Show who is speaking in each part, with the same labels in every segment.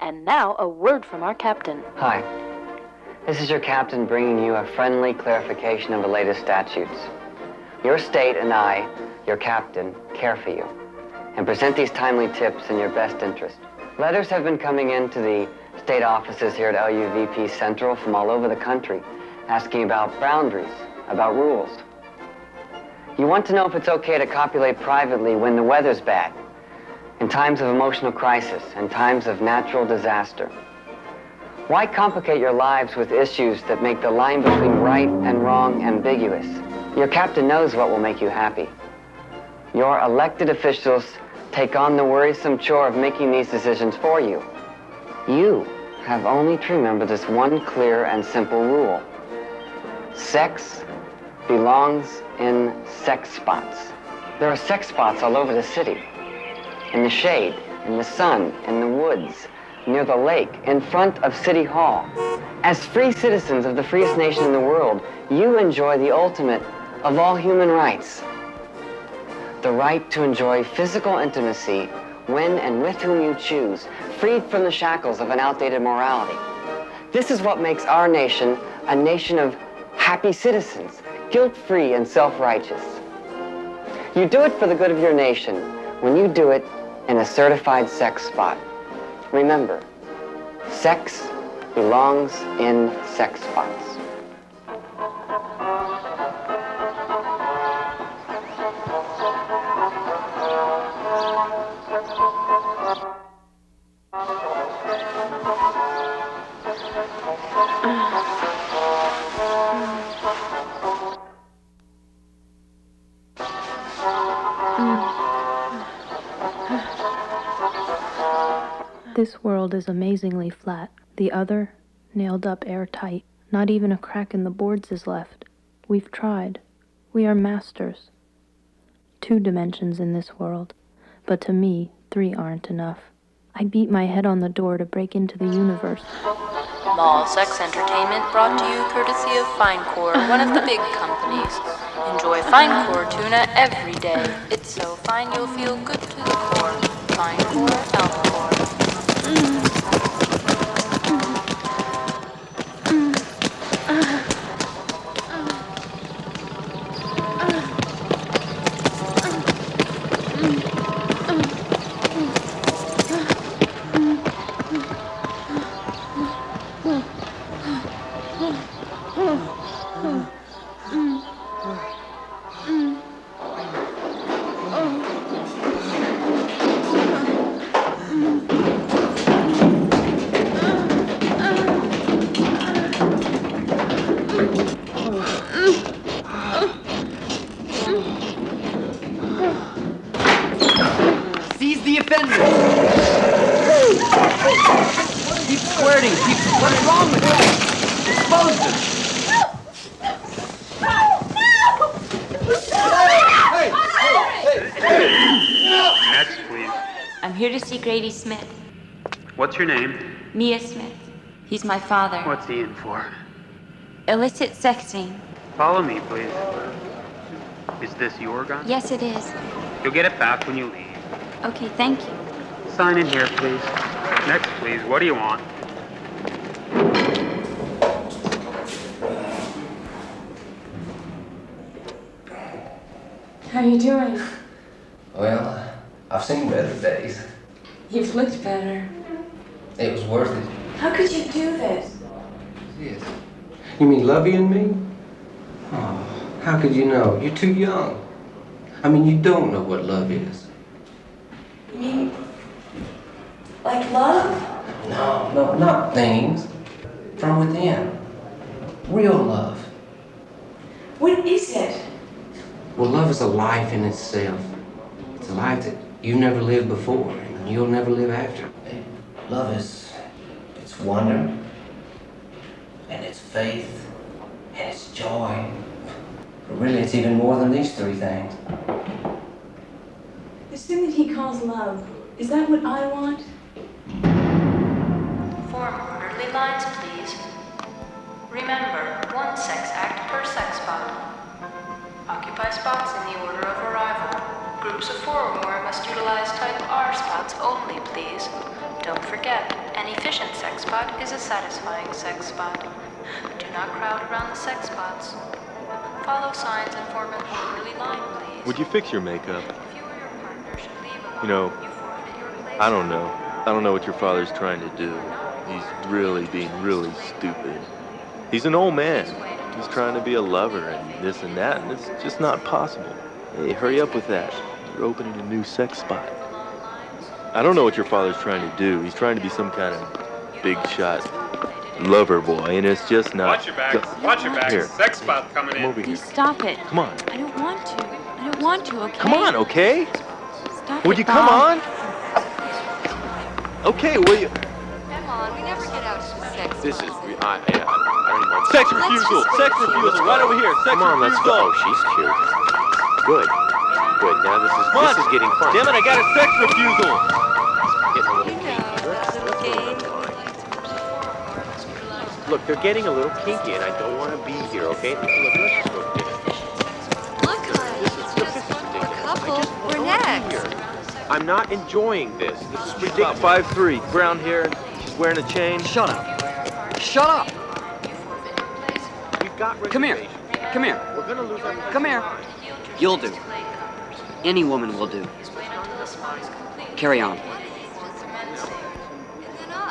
Speaker 1: And now, a word from our captain.
Speaker 2: Hi. This is your captain bringing you a friendly clarification of the latest statutes. Your state and I, your captain, care for you and present these timely tips in your best interest. Letters have been coming in to the state offices here at LUVP Central from all over the country, asking about boundaries, about rules. You want to know if it's okay to copulate privately when the weather's bad, in times of emotional crisis, in times of natural disaster. Why complicate your lives with issues that make the line between right and wrong ambiguous? Your captain knows what will make you happy. Your elected officials take on the worrisome chore of making these decisions for you. You have only to remember this one clear and simple rule. Sex belongs in sex spots. There are sex spots all over the city. In the shade, in the sun, in the woods, near the lake, in front of City Hall. As free citizens of the freest nation in the world, you enjoy the ultimate of all human rights. The right to enjoy physical intimacy when and with whom you choose, freed from the shackles of an outdated morality. This is what makes our nation a nation of happy citizens, guilt-free and self-righteous. You do it for the good of your nation when you do it in a certified sex spot. Remember, sex belongs in sex spots.
Speaker 1: This world is amazingly flat. The other, nailed up airtight. Not even a crack in the boards is left. We've tried. We are masters. 2 dimensions in this world, but to me, 3 aren't enough. I beat my head on the door to break into the universe.
Speaker 3: Mall sex entertainment brought to you courtesy of Finecore, one of the big companies. Enjoy Finecore tuna every day. It's so fine you'll feel good to the core. Finecore, Alcore.
Speaker 4: Seize the offender! Keep squirting! What's wrong with you? Expose them!
Speaker 5: Next, please.
Speaker 6: I'm here to see Grady Smith.
Speaker 5: What's your name?
Speaker 6: Mia Smith. He's my father.
Speaker 5: What's he in for?
Speaker 6: Illicit sexing.
Speaker 5: Follow me, please. Is this your gun?
Speaker 6: Yes, it is.
Speaker 5: You'll get it back when you leave.
Speaker 6: Okay, thank you.
Speaker 5: Sign in here, please. Next, please. What do you want?
Speaker 7: How you doing?
Speaker 8: Well, I've seen better days.
Speaker 7: You've looked better.
Speaker 8: It was worth it.
Speaker 7: How could you do this?
Speaker 8: Yes. You mean loving me? Oh, how could you know? You're too young. I mean, you don't know what love is.
Speaker 7: You mean, like love?
Speaker 8: No, not things. From within. Real love.
Speaker 7: What is it?
Speaker 8: Well, love is a life in itself. It's a life that you never lived before and you'll never live after. Love is, it's wonder, and it's faith, and it's joy. But really, it's even more than these 3 things.
Speaker 7: This thing that he calls love, is that what I want?
Speaker 3: Form orderly lines, please. Remember, 1 sex act per sex spot. Occupy spots in the order of arrival. Groups of 4 or more must utilize type R spots only, please. Don't forget, An efficient sex spot is a satisfying sex spot. Do not crowd around the sex spots. Follow signs and form an orderly line, please.
Speaker 9: Would you fix your makeup?
Speaker 3: If you or your partner should leave a
Speaker 9: You know,
Speaker 3: you forfeit your place.
Speaker 9: I don't know. I don't know what your father's trying to do. He's really being really stupid. He's an old man. He's trying to be a lover and this and that, and it's just not possible. Hey, hurry up with that. You're opening a new sex spot. I don't know what your father's trying to do. He's trying to be some kind of big shot lover boy, and it's just not.
Speaker 10: Watch your back. Watch your back.
Speaker 9: Here.
Speaker 10: Sex spot coming
Speaker 9: Come
Speaker 10: in.
Speaker 9: over here.
Speaker 6: Please stop it.
Speaker 9: Come on.
Speaker 6: I don't want to. I don't want to, okay?
Speaker 9: Come on, okay?
Speaker 6: Stop
Speaker 9: Would
Speaker 6: it,
Speaker 9: you come
Speaker 6: Bob.
Speaker 9: on? Okay, will you?
Speaker 3: Come on, we never get out to sex.
Speaker 9: This is, I don't even want sex refusal! Sex refusal! Right over here! Sex
Speaker 8: Come on, let's go.
Speaker 9: refusal!
Speaker 8: Oh, she's cute. Good. Good. Now this is getting fun.
Speaker 9: Damn it, I got a sex refusal!
Speaker 8: Getting a little Look, they're getting a little kinky, and I don't want to be here, okay? Look, let's just go to dinner.
Speaker 3: Look, honey,
Speaker 8: This is ridiculous.
Speaker 3: couple.
Speaker 8: I just
Speaker 3: We're
Speaker 8: want to
Speaker 3: next.
Speaker 8: be here. I'm not enjoying this. This is
Speaker 9: She's about
Speaker 8: ridiculous.
Speaker 9: 5'3", brown hair, she's wearing a chain.
Speaker 4: Shut up. Shut up.
Speaker 8: We've got
Speaker 4: Come here.
Speaker 8: reservations.
Speaker 4: Come here.
Speaker 8: We're gonna lose our
Speaker 4: Come here. You'll do. Any woman will do. Carry on.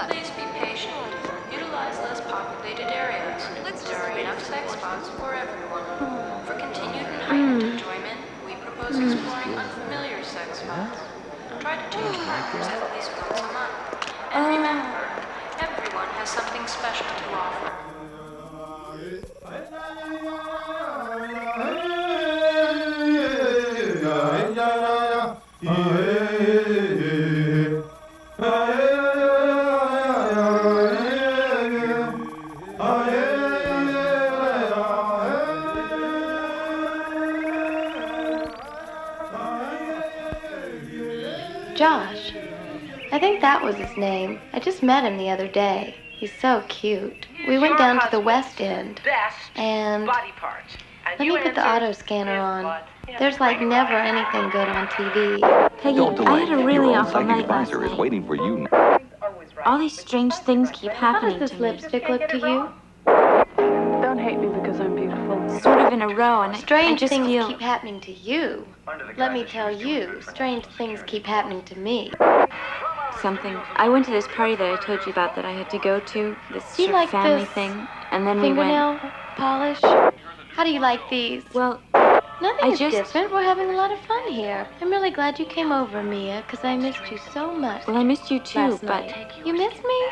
Speaker 3: Please be patient. Utilize less populated areas. There are enough sex spots for everyone. For continued and heightened enjoyment, we propose exploring unfamiliar sex spots. Try to change partners at least once a month. And remember, everyone has something special to offer.
Speaker 1: Josh. I think that was his name. I just met him the other day. He's so cute. We went down to the West End. And let me put the auto scanner on. There's like never anything good on TV.
Speaker 6: Peggy, I had a really awful night last night.
Speaker 11: waiting for you.
Speaker 6: All these strange things keep
Speaker 1: How
Speaker 6: happening
Speaker 1: does
Speaker 6: to
Speaker 1: this
Speaker 6: me.
Speaker 1: lipstick look to you?
Speaker 12: Don't hate me because I'm beautiful.
Speaker 6: Sort of in a row, and I
Speaker 1: Strange
Speaker 6: just
Speaker 1: things
Speaker 6: feel...
Speaker 1: keep happening to you. Let me tell you, strange things keep happening to me.
Speaker 6: something. I went to this party that I told you about that I had to go to, this
Speaker 1: Do you
Speaker 6: sort of
Speaker 1: like
Speaker 6: family
Speaker 1: this
Speaker 6: thing, and then we
Speaker 1: fingernail
Speaker 6: went...
Speaker 1: polish? How do you like these?
Speaker 6: Well,
Speaker 1: nothing is different. We're having a lot of fun here. I'm really glad you came over, Mia, because I missed you so much.
Speaker 6: Well, I missed you too,
Speaker 1: last
Speaker 6: but...
Speaker 1: night. You missed me?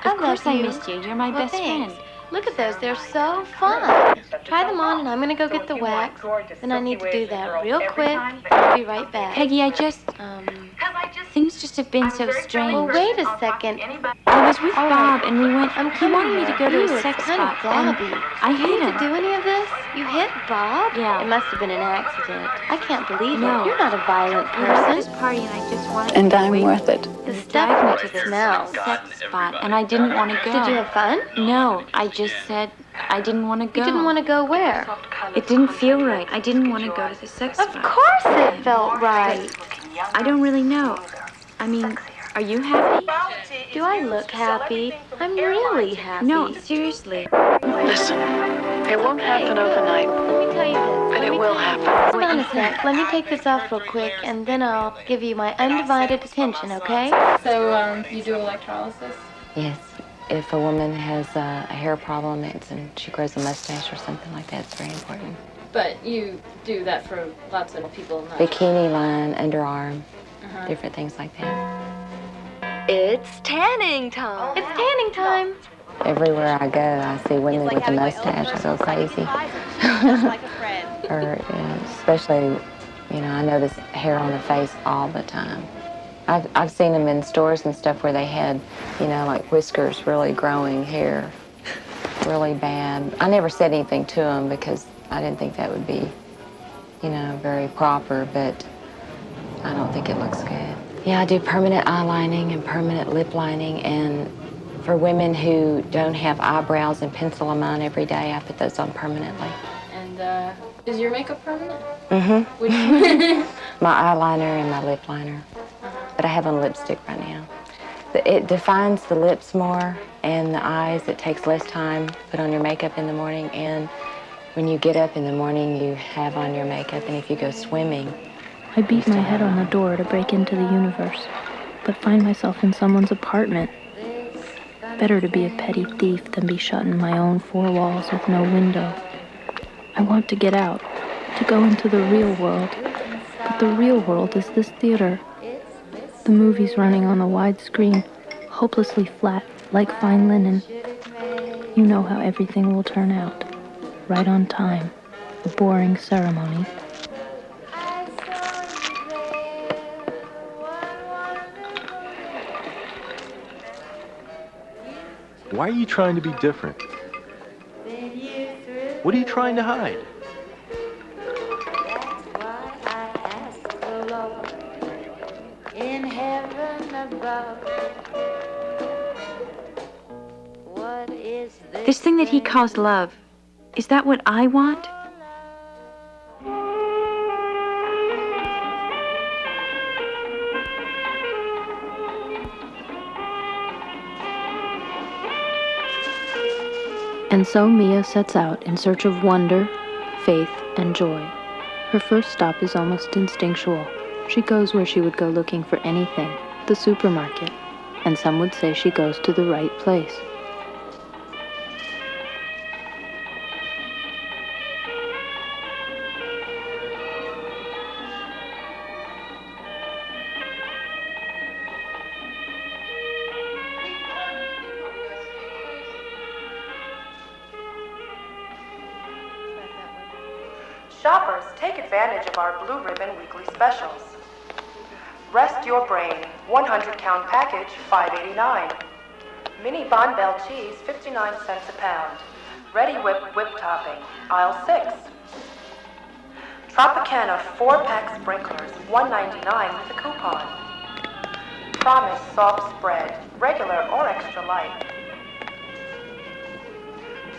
Speaker 6: Of course I missed you. You're my
Speaker 1: Well,
Speaker 6: best
Speaker 1: thanks.
Speaker 6: friend.
Speaker 1: Look at those. They're so fun. Try them on, and I'm going to go get the wax. Then I need to do that real quick. I'll be right back.
Speaker 6: Peggy, I just... Things just have been so strange.
Speaker 1: Well, wait a second.
Speaker 6: I was with
Speaker 1: All
Speaker 6: Bob,
Speaker 1: right.
Speaker 6: and we went...
Speaker 1: I'm
Speaker 6: He
Speaker 1: coming
Speaker 6: wanted me to go to
Speaker 1: here.
Speaker 6: a
Speaker 1: Ew,
Speaker 6: sex
Speaker 1: it's kind of
Speaker 6: spot, and
Speaker 1: blobby.
Speaker 6: I
Speaker 1: You
Speaker 6: hate
Speaker 1: need
Speaker 6: him.
Speaker 1: to do any of this? You hit Bob?
Speaker 6: Yeah.
Speaker 1: It must have been an accident. I can't believe
Speaker 6: No.
Speaker 1: it. You're not a violent
Speaker 6: We were at this
Speaker 1: person.
Speaker 6: party, and I just wanted
Speaker 12: And
Speaker 6: to
Speaker 12: I'm
Speaker 6: wait
Speaker 12: worth it.
Speaker 1: The
Speaker 6: He
Speaker 1: stuff
Speaker 6: dragged me to this
Speaker 1: smells.
Speaker 6: sex spot, and I didn't want to go.
Speaker 1: Did you have fun?
Speaker 6: No, I just said I didn't want to go.
Speaker 1: You didn't want to go where?
Speaker 6: It didn't feel right. I didn't want to go to the sex
Speaker 1: Of
Speaker 6: spot.
Speaker 1: course it felt right.
Speaker 6: I don't really know. I mean, are you happy?
Speaker 1: Do I look happy? I'm really happy.
Speaker 6: No, seriously.
Speaker 12: Listen, it won't happen overnight,
Speaker 1: Let me tell you this.
Speaker 12: but it will happen.
Speaker 1: Hold on a sec. Let me take this off real quick, and then I'll give you my undivided attention, okay?
Speaker 13: So, you do electrolysis?
Speaker 14: Yes. If a woman has a hair problem and she grows a mustache or something like that, it's very important.
Speaker 13: But you do that for lots of people. Not
Speaker 14: Bikini line, underarm,
Speaker 13: Uh-huh.
Speaker 14: different things like that.
Speaker 1: It's tanning time. It's tanning time.
Speaker 14: Everywhere I go, I see women with a mustache. I go crazy. Or, especially, I notice hair on the face all the time. I've seen them in stores and stuff where they had, like whiskers really growing hair really bad. I never said anything to them because I didn't think that would be, very proper, but I don't think it looks good. Yeah, I do permanent eyelining and permanent lip lining, and for women who don't have eyebrows and pencil them on every day, I put those on permanently.
Speaker 13: And, is your makeup permanent?
Speaker 14: Mm-hmm.
Speaker 13: Which
Speaker 14: My eyeliner and my lip liner. But I have on lipstick right now. It defines the lips more and the eyes. It takes less time to put on your makeup in the morning. And when you get up in the morning, you have on your makeup. And if you go swimming,
Speaker 1: I beat my head on the door to break into the universe, but find myself in someone's apartment. Better to be a petty thief than be shut in my own four walls with no window. I want to get out, to go into the real world. But the real world is this theater. The movies running on the widescreen, hopelessly flat, like fine linen. You know how everything will turn out. Right on time. A boring ceremony.
Speaker 9: Why are you trying to be different? What are you trying to hide?
Speaker 10: In heaven above, what is
Speaker 6: This thing that he calls love, is that what I want?
Speaker 1: And so Mia sets out in search of wonder, faith, and joy. Her first stop is almost instinctual. She goes where she would go looking for anything, the supermarket, and some would say she goes to the right place.
Speaker 11: Shoppers, take advantage of our Blue Ribbon weekly specials. Rest your brain, 100-count package, $5.89. Mini Bonbell cheese, 59 cents a pound. Ready whip topping, aisle 6. Tropicana 4-pack sprinklers, $1.99 with a coupon. Promise soft spread, regular or extra light.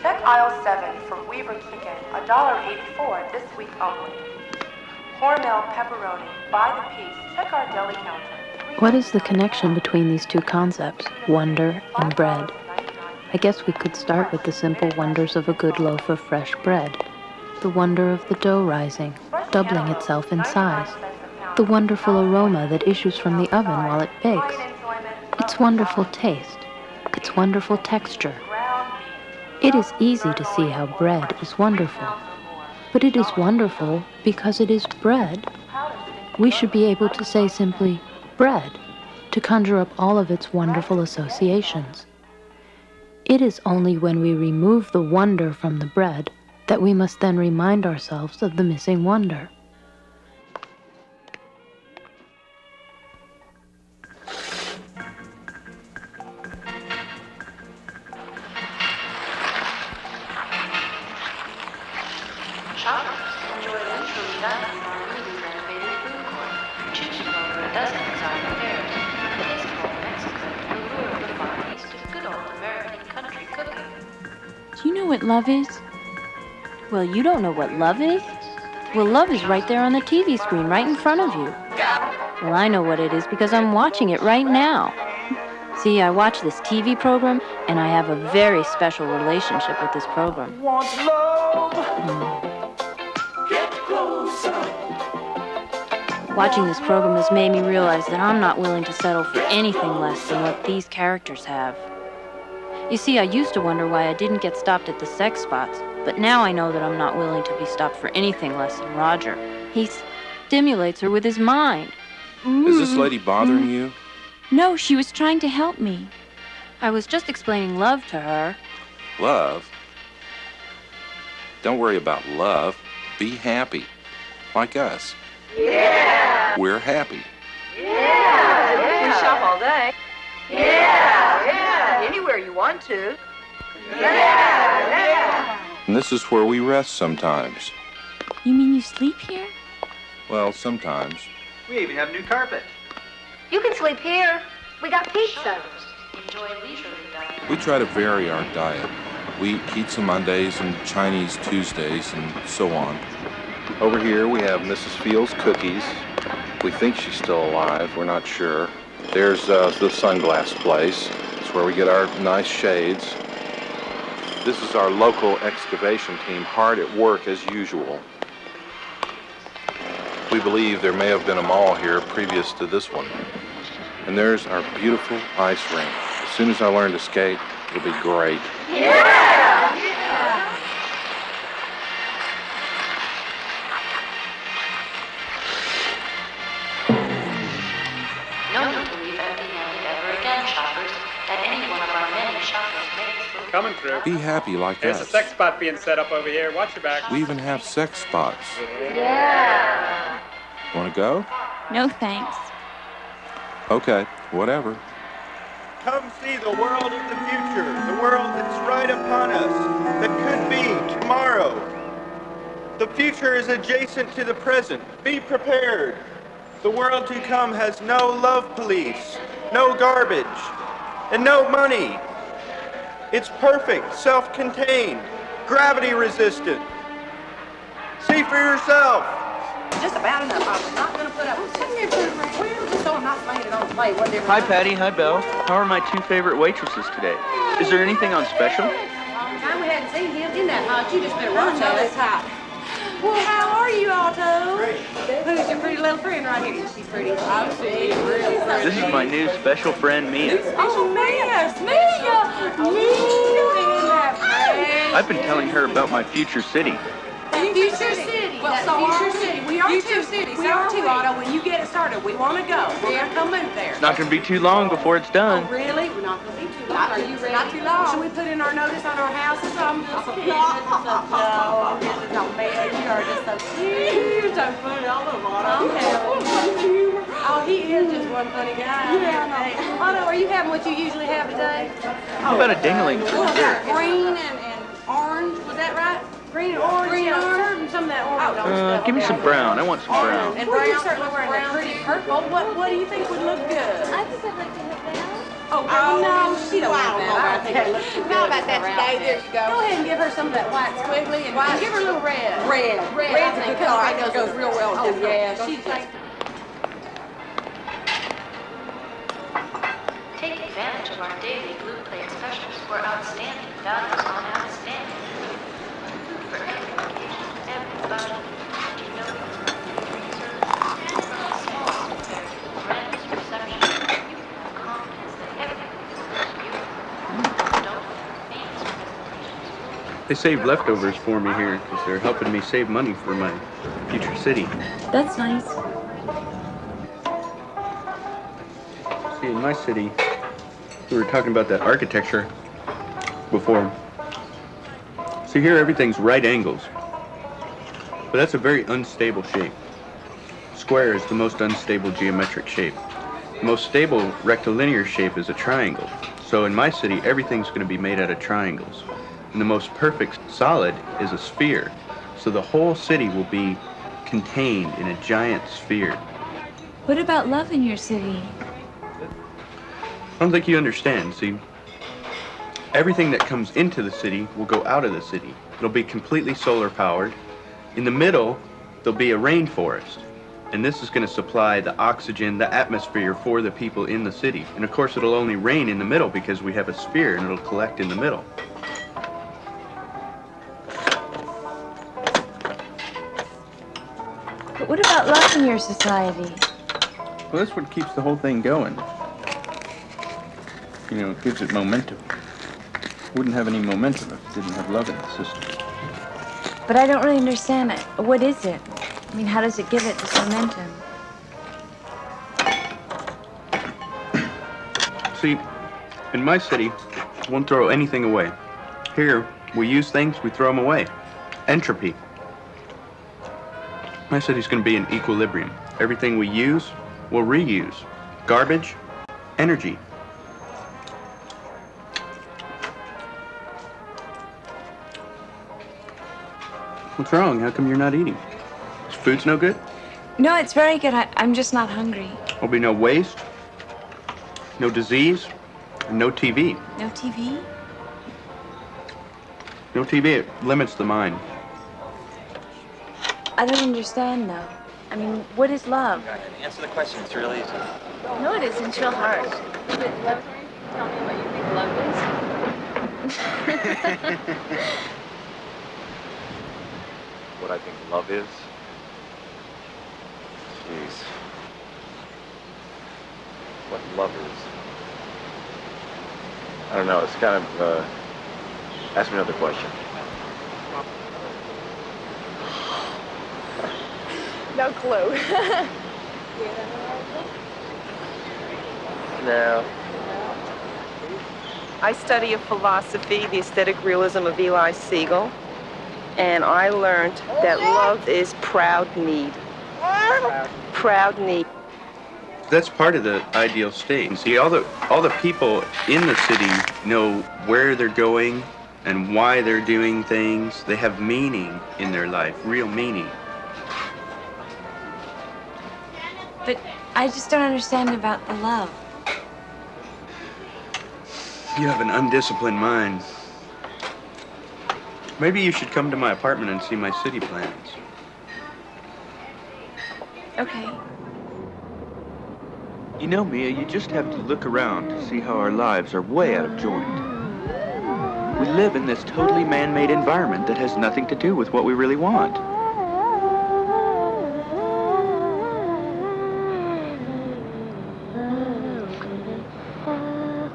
Speaker 11: Check aisle 7 for Weaver chicken, $1.84 this week only. Hormel pepperoni, by the piece. Check our deli counter.
Speaker 1: What is the connection between these two concepts, wonder and bread? I guess we could start with the simple wonders of a good loaf of fresh bread. The wonder of the dough rising, doubling itself in size. The wonderful aroma that issues from the oven while it bakes. Its wonderful taste. Its wonderful texture. It is easy to see how bread is wonderful. But it is wonderful because it is bread. We should be able to say simply, bread, to conjure up all of its wonderful associations. It is only when we remove the wonder from the bread that we must then remind ourselves of the missing wonder.
Speaker 3: Do you know what love is? Well, you don't know what love is? Well, love is right there on the TV screen, right in front of you. Well, I know what it is because I'm watching it right now. See, I watch this TV program, and I have a very special relationship with this program. Watching this program has made me realize that I'm not willing to settle for anything less than what these characters have. You see, I used to wonder why I didn't get stopped at the sex spots, but now I know that I'm not willing to be stopped for anything less than Roger. He stimulates her with his mind.
Speaker 15: Is this lady bothering you?
Speaker 3: No, she was trying to help me. I was just explaining love to her.
Speaker 15: Love? Don't worry about love. Be happy. Like us.
Speaker 10: Yeah!
Speaker 15: We're happy.
Speaker 10: Yeah!
Speaker 16: We shop all day.
Speaker 10: Yeah!
Speaker 16: Anywhere you want to.
Speaker 10: Yeah!
Speaker 15: And this is where we rest sometimes.
Speaker 3: You mean you sleep here?
Speaker 15: Well, sometimes.
Speaker 5: We even have new carpet.
Speaker 16: You can sleep here. We got pizza.
Speaker 3: Enjoy leisurely dining.
Speaker 15: We try to vary our diet. We eat pizza Mondays and Chinese Tuesdays and so on.
Speaker 9: Over here we have Mrs. Fields' cookies. We think she's still alive. We're not sure.
Speaker 15: There's the sunglass place. It's where we get our nice shades. This is our local excavation team, hard at work as usual. We believe there may have been a mall here previous to this one. And there's our beautiful ice rink. As soon as I learn to skate, it'll be great.
Speaker 3: No need to leave empty-handed ever again, shoppers, at any one of our many shoppers makes.
Speaker 17: Coming through.
Speaker 15: Be happy like
Speaker 17: There's a
Speaker 15: us.
Speaker 17: sex spot being set up over here. Watch your back.
Speaker 15: We even have sex spots.
Speaker 16: Yeah.
Speaker 15: Want to go?
Speaker 6: No thanks.
Speaker 15: Okay, whatever.
Speaker 18: Come see the world of the future, the world that's right upon us, that could be tomorrow. The future is adjacent to the present. Be prepared. The world to come has no love police, no garbage, and no money. It's perfect, self-contained, gravity-resistant. See for yourself.
Speaker 19: Just about enough. I was not going to put up with this. Well, just so I'm not laying it on the plate. Whatever.
Speaker 20: Hi, Patty. Hi, Belle. How are my two favorite waitresses today? Is there anything on special?
Speaker 19: Long time we hadn't seen him. Isn't that hot? You just better run now. It's hot. Well, how are you, Otto? Great. Who's your pretty little friend right here? She's pretty. Oh, she's real pretty.
Speaker 20: This is my new special friend, Mia.
Speaker 19: Oh, Mia! Isn't that pretty?
Speaker 20: I've been telling her about my future city.
Speaker 19: Future City. Well, so Future City. We are two cities. We are two, Otto. When you get it started, we want to go. We're going to come move there.
Speaker 20: It's not going to be too long before it's done.
Speaker 19: Oh, really? We're not going to be too long. Are you ready? Not too long. Should we put in our notice on our house or something? No, man, you are just so cute. So funny. I love Otto. Oh, he is just one funny guy. Yeah, I know. Otto, are you having what you usually have today?
Speaker 20: How about a ding-a-ling?
Speaker 19: Green and orange. Was that right? Green and orange. Green and orange. And some of that orange.
Speaker 20: Give me some brown. I want some brown.
Speaker 19: And brown. You're certainly wearing a pretty purple. What do you think would look good?
Speaker 16: I think I'd like to have that.
Speaker 19: Oh, no, she don't want that. I don't think it looks good. How about that today? There you go. Go ahead and give her some of that white squiggly and give her a little red. Red. Red's a good color. I think goes real well with this. Yeah, she's like.
Speaker 3: Take advantage of our daily Blue Plate specials for outstanding values on outstanding. Food for every occasion, every budget. You know from the smallest affair to the grandest reception, you can have confidence that everything is beautiful. Don't let famous presentations.
Speaker 17: They save leftovers for me here because they're helping me save money for my future city.
Speaker 6: That's nice.
Speaker 17: See, in my city, we were talking about that architecture before. See, here everything's right angles. But that's a very unstable shape. Square is the most unstable geometric shape. The most stable rectilinear shape is a triangle. So in my city, everything's going to be made out of triangles. And the most perfect solid is a sphere. So the whole city will be contained in a giant sphere.
Speaker 6: What about love in your city?
Speaker 17: I don't think you understand. See, everything that comes into the city will go out of the city. It'll be completely solar powered. In the middle, there'll be a rainforest. And this is going to supply the oxygen, the atmosphere for the people in the city. And of course, it'll only rain in the middle because we have a sphere and it'll collect in the middle.
Speaker 6: But what about love in your society?
Speaker 17: Well, that's what keeps the whole thing going. You know, it gives it momentum. Wouldn't have any momentum if it didn't have love in the system.
Speaker 6: But I don't really understand it. What is it? I mean, how does it give it this momentum?
Speaker 17: See, in my city, we won't throw anything away. Here, we use things, we throw them away. Entropy. My city's going to be in equilibrium. Everything we use, we'll reuse. Garbage, energy. What's wrong? How come you're not eating? Is food's no good?
Speaker 6: No, it's very good. I'm just not hungry.
Speaker 17: There'll be no waste, no disease, and no TV.
Speaker 6: No TV?
Speaker 17: No TV, it limits the mind.
Speaker 6: I don't understand, though. I mean, what is love?
Speaker 5: Answer the question. It's really easy.
Speaker 6: No, it isn't. Real hard.
Speaker 13: Tell me what you think love
Speaker 15: What I think love is? Jeez. What love is? I don't know. It's kind of, ask me another question.
Speaker 19: No clue.
Speaker 5: No.
Speaker 21: I study a philosophy, the aesthetic realism of Eli Siegel, and I learned that love is proud need. Proud need.
Speaker 17: That's part of the ideal state. And see, all the people in the city know where they're going and why they're doing things. They have meaning in their life, real meaning.
Speaker 6: But I just don't understand about the love.
Speaker 17: You have an undisciplined mind. Maybe you should come to my apartment and see my city plans.
Speaker 6: Okay.
Speaker 20: You know, Mia, you just have to look around to see how our lives are way out of joint. We live in this totally man-made environment that has nothing to do with what we really want.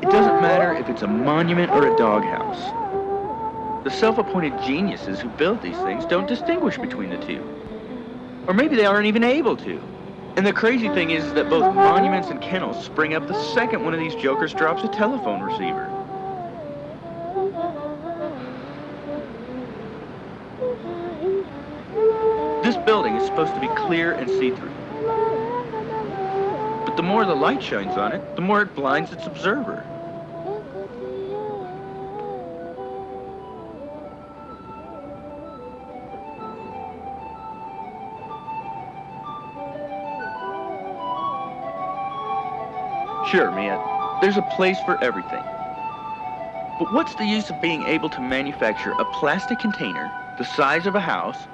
Speaker 20: It doesn't matter if it's a monument or a doghouse. The self-appointed geniuses who build these things don't distinguish between the two. Or maybe they aren't even able to. And the crazy thing is that both monuments and kennels spring up the second one of these jokers drops a telephone receiver. This building is supposed to be clear and see-through. But the more the light shines on it, the more it blinds its observer. Sure, Mia, there's a place for everything. But what's the use of being able to manufacture a plastic container the size of a house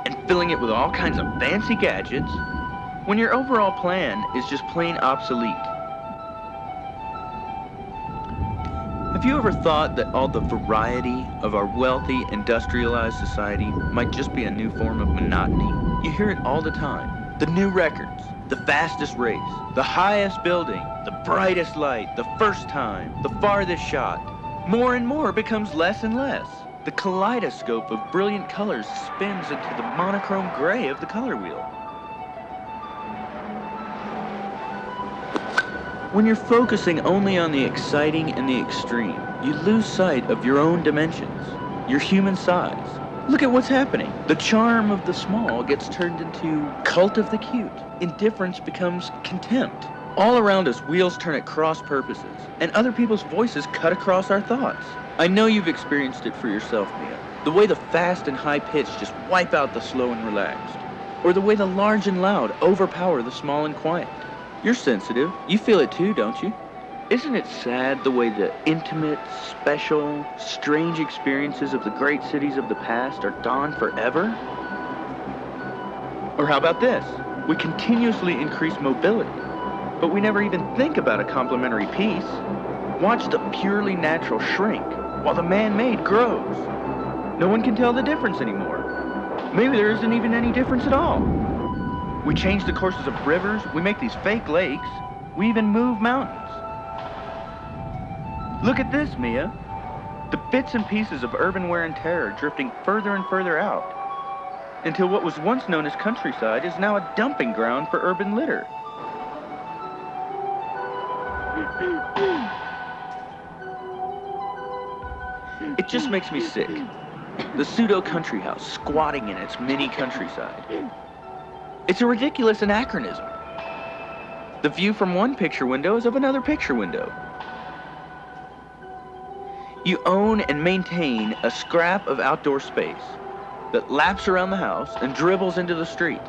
Speaker 20: and filling it with all kinds of fancy gadgets when your overall plan is just plain obsolete? Have you ever thought that all the variety of our wealthy, industrialized society might just be a new form of monotony? You hear it all the time. The new records, the fastest race, the highest building, the brightest light, the first time, the farthest shot. More and more becomes less and less. The kaleidoscope of brilliant colors spins into the monochrome gray of the color wheel. When you're focusing only on the exciting and the extreme, you lose sight of your own dimensions, your human size. Look at what's happening. The charm of the small gets turned into cult of the cute. Indifference becomes contempt. All around us, wheels turn at cross purposes, and other people's voices cut across our thoughts. I know you've experienced it for yourself, Mia. The way the fast and high-pitched just wipe out the slow and relaxed. Or the way the large and loud overpower the small and quiet. You're sensitive. You feel it too, don't you? Isn't it sad the way the intimate, special, strange experiences of the great cities of the past are gone forever? Or how about this? We continuously increase mobility, but we never even think about a complementary piece. Watch the purely natural shrink while the man-made grows. No one can tell the difference anymore. Maybe there isn't even any difference at all. We change the courses of rivers, we make these fake lakes, we even move mountains. Look at this, Mia. The bits and pieces of urban wear and tear are drifting further and further out, until what was once known as countryside is now a dumping ground for urban litter. It just makes me sick. The pseudo-country house squatting in its mini countryside. It's a ridiculous anachronism. The view from one picture window is of another picture window. You own and maintain a scrap of outdoor space that laps around the house and dribbles into the street.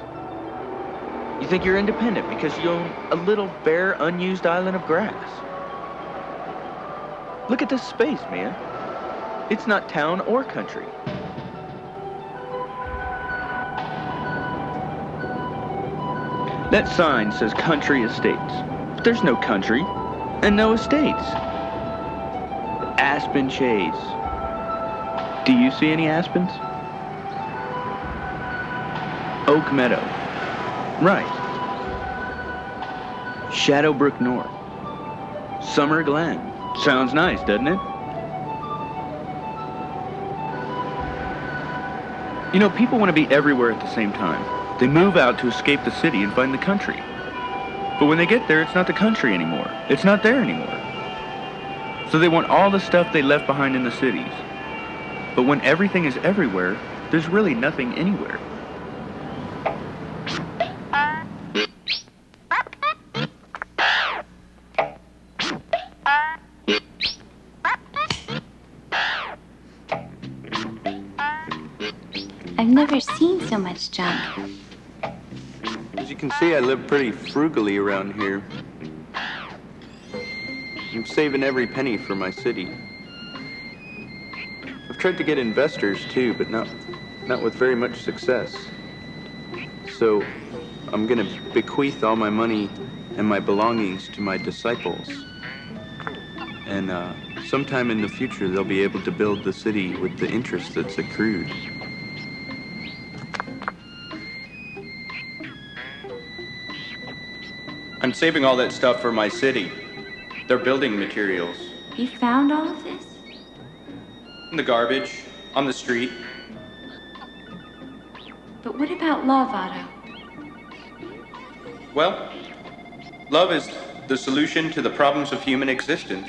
Speaker 20: You think you're independent because you own a little bare, unused island of grass. Look at this space, Mia. It's not town or country. That sign says country estates. But there's no country and no estates. Aspen shades. Do you see any aspens? Oak Meadow. Right. Shadowbrook North. Summer Glen. Sounds nice, doesn't it? You know, people want to be everywhere at the same time. They move out to escape the city and find the country. But when they get there, it's not the country anymore. It's not there anymore. So they want all the stuff they left behind in the cities. But when everything is everywhere, there's really nothing anywhere.
Speaker 6: I've never seen so much junk.
Speaker 17: As you can see, I live pretty frugally around here. I'm saving every penny for my city. I've tried to get investors too, but not with very much success. So I'm gonna bequeath all my money and my belongings to my disciples. And sometime in the future, they'll be able to build the city with the interest that's accrued. I'm saving all that stuff for my city. They're building materials.
Speaker 6: You found all of this?
Speaker 17: In the garbage, on the street.
Speaker 6: But what about love, Otto?
Speaker 17: Well, love is the solution to the problems of human existence.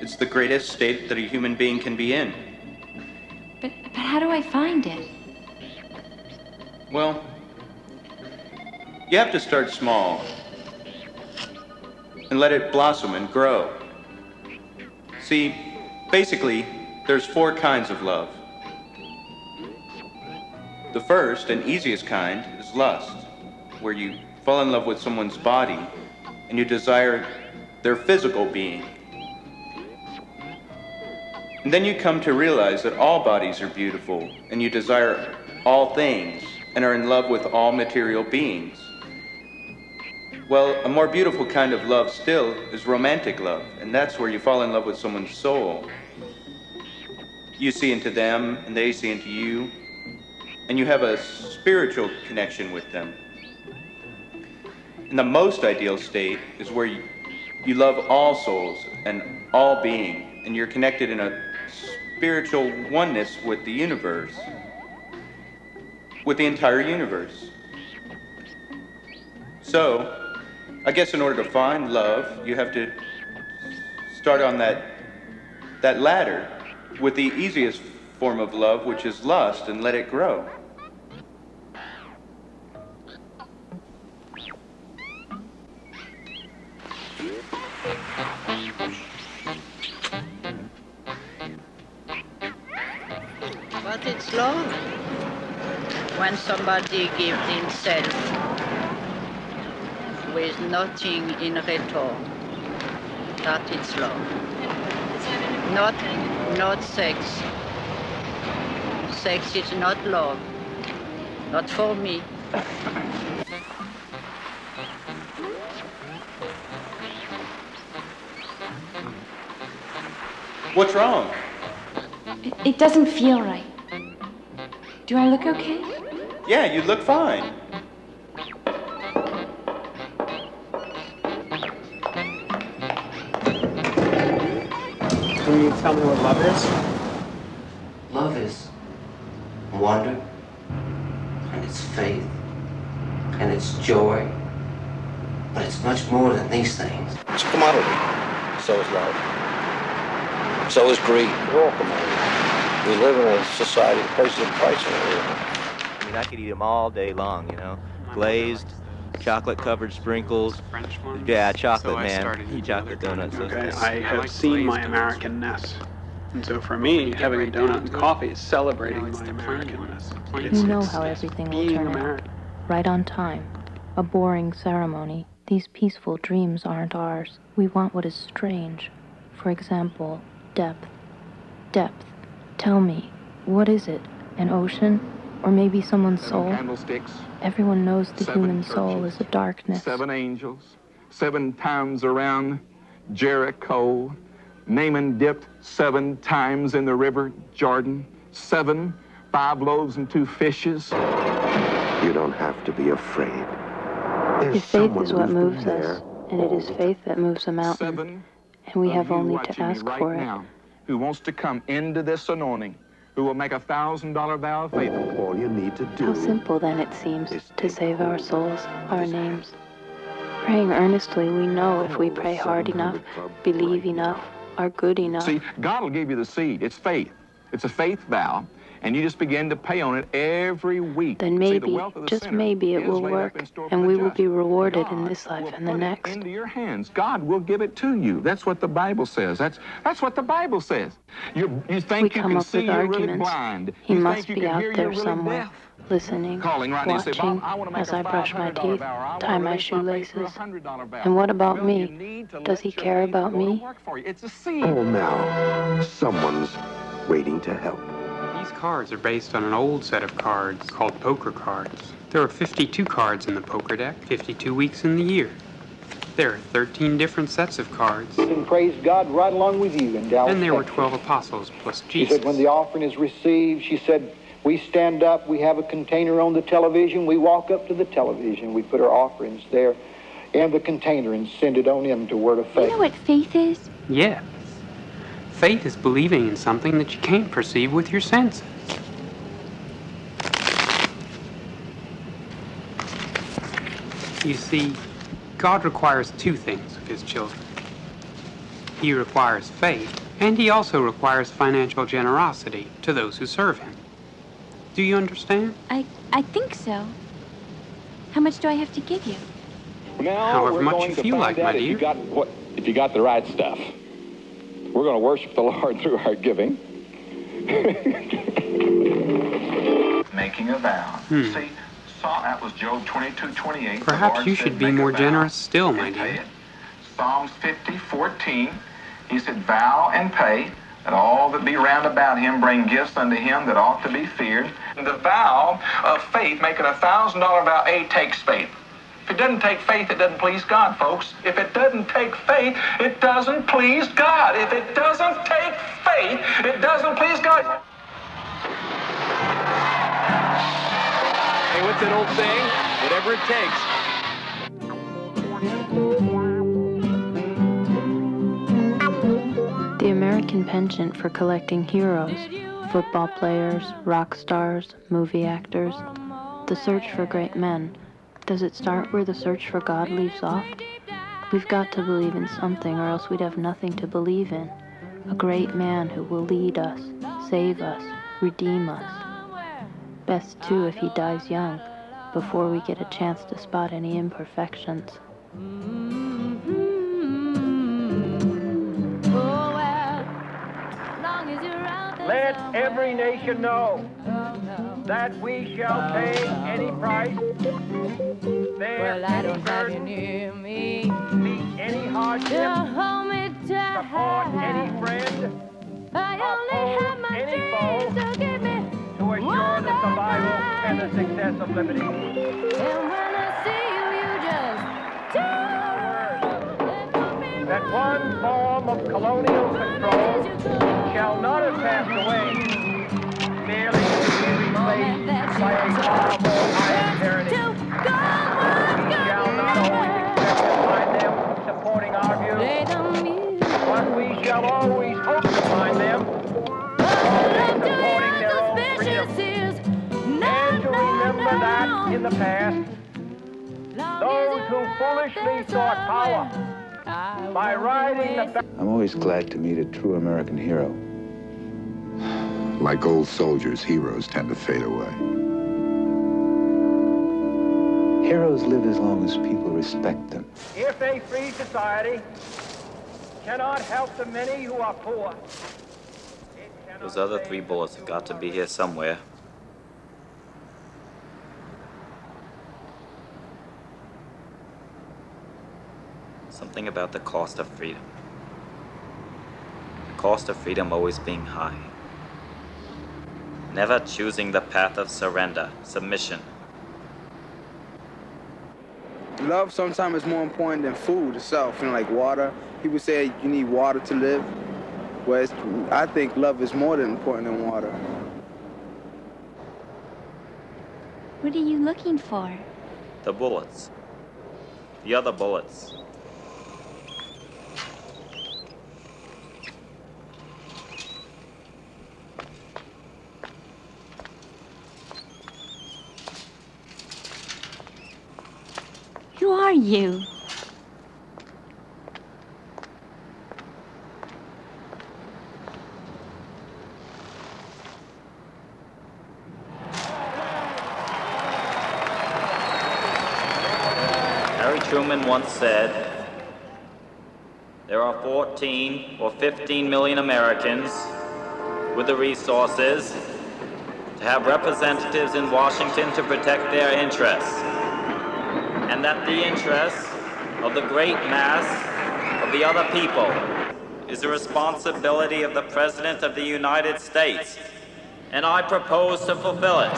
Speaker 17: It's the greatest state that a human being can be in.
Speaker 6: But how do I find it?
Speaker 17: Well, you have to start small and let it blossom and grow. See, basically, there's 4 kinds of love. The first and easiest kind is lust, where you fall in love with someone's body and you desire their physical being. And then you come to realize that all bodies are beautiful and you desire all things and are in love with all material beings. Well, a more beautiful kind of love still is romantic love, and that's where you fall in love with someone's soul. You see into them, and they see into you, and you have a spiritual connection with them. And the most ideal state is where you love all souls and all being, and you're connected in a spiritual oneness with the universe, with the entire universe. So, I guess in order to find love, you have to start on that ladder with the easiest form of love, which is lust, and let it grow.
Speaker 2: But it's love when somebody gives himself with nothing in return. That is love. Not sex. Sex is not love. Not for me.
Speaker 17: What's wrong?
Speaker 6: It doesn't feel right. Do I look okay?
Speaker 17: Yeah, you look fine.
Speaker 5: Can you tell me what love is?
Speaker 8: Love is wonder, and it's faith, and it's joy, but it's much more than these things.
Speaker 22: It's a commodity. So is love. So is greed. They're all commodities. We live in a society that places a price on everything.
Speaker 23: I mean, I could eat them all day long, you know. Glazed, chocolate-covered sprinkles. Yeah, chocolate, man. Chocolate donuts.
Speaker 5: Okay, I have seen my Americanness. And so for me, having a donut and coffee is celebrating my Americanness.
Speaker 1: You know how everything will turn out. Right on time. A boring ceremony. These peaceful dreams aren't ours. We want what is strange. For example, depth. Depth. Tell me, what is it? An ocean? Or maybe someone's
Speaker 4: 7
Speaker 1: soul.
Speaker 4: candlesticks,
Speaker 1: Everyone knows the
Speaker 4: 7
Speaker 1: human soul
Speaker 4: churches,
Speaker 1: is a darkness.
Speaker 4: 7 angels, 7 times around Jericho. Naaman dipped 7 times in the river Jordan. 7, 5 loaves and 2 fishes.
Speaker 7: You don't have to be afraid.
Speaker 1: His faith is what moves us, and it is faith that moves a mountain, and we have only to ask for it.
Speaker 4: Now, who wants to come into this anointing, who will make a $1,000 vow of faith.
Speaker 7: All you need to do.
Speaker 1: How simple then it seems to save our souls, our names. Praying earnestly, we know if we pray hard enough, believe enough, are good enough.
Speaker 4: See, God will give you the seed. It's faith. It's a faith vow, and you just begin to pay on it every week.
Speaker 1: Then maybe, just maybe, it will work, and we will be rewarded in this life and the next.
Speaker 4: Into your hands. God will give it to you. That's what the Bible says. That's what the Bible says. You think you can see, you're really blind.
Speaker 1: He must be out there somewhere, listening, watching as I brush my teeth, tie my shoelaces. And what about me? Does he care about me?
Speaker 7: Oh, now, someone's waiting to help.
Speaker 5: These cards are based on an old set of cards called poker cards. There are 52 cards in the poker deck, 52 weeks in the year. There are 13 different sets of cards.
Speaker 12: And praise God right along with you in Dallas.
Speaker 5: And there were
Speaker 12: Texas.
Speaker 5: 12 apostles plus
Speaker 12: She
Speaker 5: Jesus.
Speaker 12: said when the offering is received, she said, we stand up, we have a container on the television, we walk up to the television, we put our offerings there in the container and send it on in to Word of Faith.
Speaker 16: You know what faith is?
Speaker 5: Yeah. Faith is believing in something that you can't perceive with your senses. You see, God requires 2 things of his children. He requires faith, and he also requires financial generosity to those who serve him. Do you understand?
Speaker 16: I think so. How much do I have to give you?
Speaker 15: Now
Speaker 5: However
Speaker 15: we're
Speaker 5: much
Speaker 15: going
Speaker 5: you
Speaker 15: to
Speaker 5: feel
Speaker 15: find
Speaker 5: like, my
Speaker 15: out if you got the right stuff. We're going to worship the Lord through our giving.
Speaker 24: Making a vow. See, that was Job 22:28.
Speaker 5: Perhaps you should be more generous still, my dear.
Speaker 24: Psalms 50:14. He said, vow and pay, that all that be round about him bring gifts unto him that ought to be feared. The vow of faith, making a $1,000 vow, takes faith. If it doesn't take faith, it doesn't please God, folks. If it doesn't take faith, it doesn't please God. If it doesn't take faith, it doesn't please God.
Speaker 17: Hey, what's that old saying? Whatever it takes.
Speaker 1: The American penchant for collecting heroes, football players, rock stars, movie actors, the search for great men. Does it start where the search for God leaves off? We've got to believe in something or else we'd have nothing to believe in. A great man who will lead us, save us, redeem us. Best too if he dies young, before we get a chance to spot any imperfections.
Speaker 12: Let every nation know that we shall pay any price, bear any burden, meet any hardship, support any friend, oppose any foe, to assure the survival and the success of liberty. And when I see you, you just that one form of colonial control shall not have passed away, merely to be replaced by a far more iron tyranny. We shall not always expect to find them supporting our views, but we shall always hope to find them supporting their own freedom. And to remember that in the past, those who foolishly sought power by riding the
Speaker 25: I'm always glad to meet a true American hero.
Speaker 7: Like old soldiers, heroes tend to fade away.
Speaker 25: Heroes live as long as people respect them.
Speaker 12: If a free society cannot help the many who are poor,
Speaker 23: Those other 3 bullets have got to be here somewhere. Something about the cost of freedom. The cost of freedom always being high.
Speaker 9: never choosing the path of surrender, submission.
Speaker 10: Love sometimes is more important than food itself, like water. People say you need water to live, whereas I think love is more than important than water.
Speaker 11: What are you looking for?
Speaker 9: The bullets. The other bullets.
Speaker 11: Who are you?
Speaker 9: Harry Truman once said, there are 14 or 15 million Americans with the resources to have representatives in Washington to protect their interests, and that the interests of the great mass of the other people is the responsibility of the President of the United States, and I propose to fulfill it.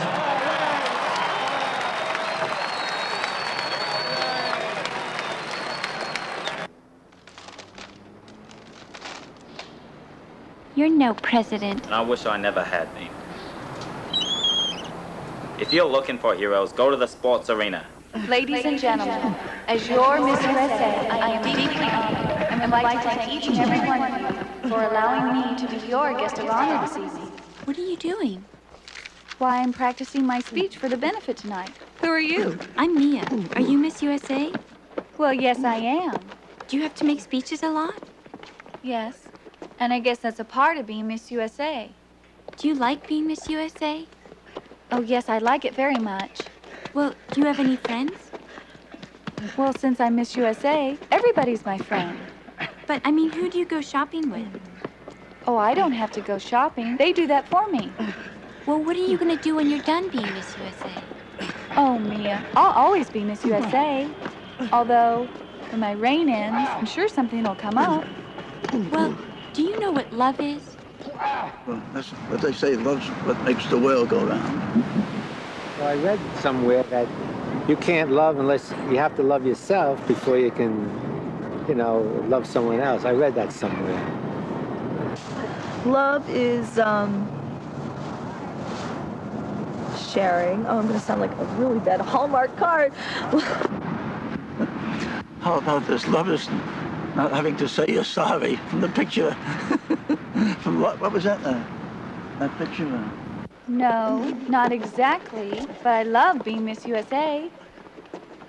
Speaker 11: You're no president.
Speaker 9: And I wish I never had been. If you're looking for heroes, go to the sports arena.
Speaker 14: Ladies and gentlemen, as your Miss USA, I am deeply honored and would like to thank each and every one of you for allowing me to be your guest of honor this evening.
Speaker 11: What are you doing?
Speaker 14: Why, I'm practicing my speech for the benefit tonight. Who are you?
Speaker 11: I'm Mia. Are you Miss USA?
Speaker 14: Well, yes, I am.
Speaker 11: Do you have to make speeches a lot?
Speaker 14: Yes. And I guess that's a part of being Miss USA.
Speaker 11: Do you like being Miss USA?
Speaker 14: Oh, yes, I like it very much.
Speaker 11: Well, do you have any friends?
Speaker 14: Well, since I'm Miss USA, everybody's my friend.
Speaker 11: But, I mean, who do you go shopping with?
Speaker 14: Oh, I don't have to go shopping. They do that for me.
Speaker 11: Well, what are you going to do when you're done being Miss USA?
Speaker 14: Oh, Mia, I'll always be Miss USA. Although, when my reign ends, I'm sure something will come up.
Speaker 11: Well, do you know what love is?
Speaker 18: Well, that's what they say, love's what makes the world go round.
Speaker 26: Well, I read somewhere that you can't love unless you have to love yourself before you can, love someone else. I read that somewhere.
Speaker 27: Love is sharing. Oh, I'm going to sound like a really bad Hallmark card.
Speaker 18: How about this? Love is not having to say you're sorry from the picture. From what was that? That picture?
Speaker 14: No, not exactly, but I love being Miss USA.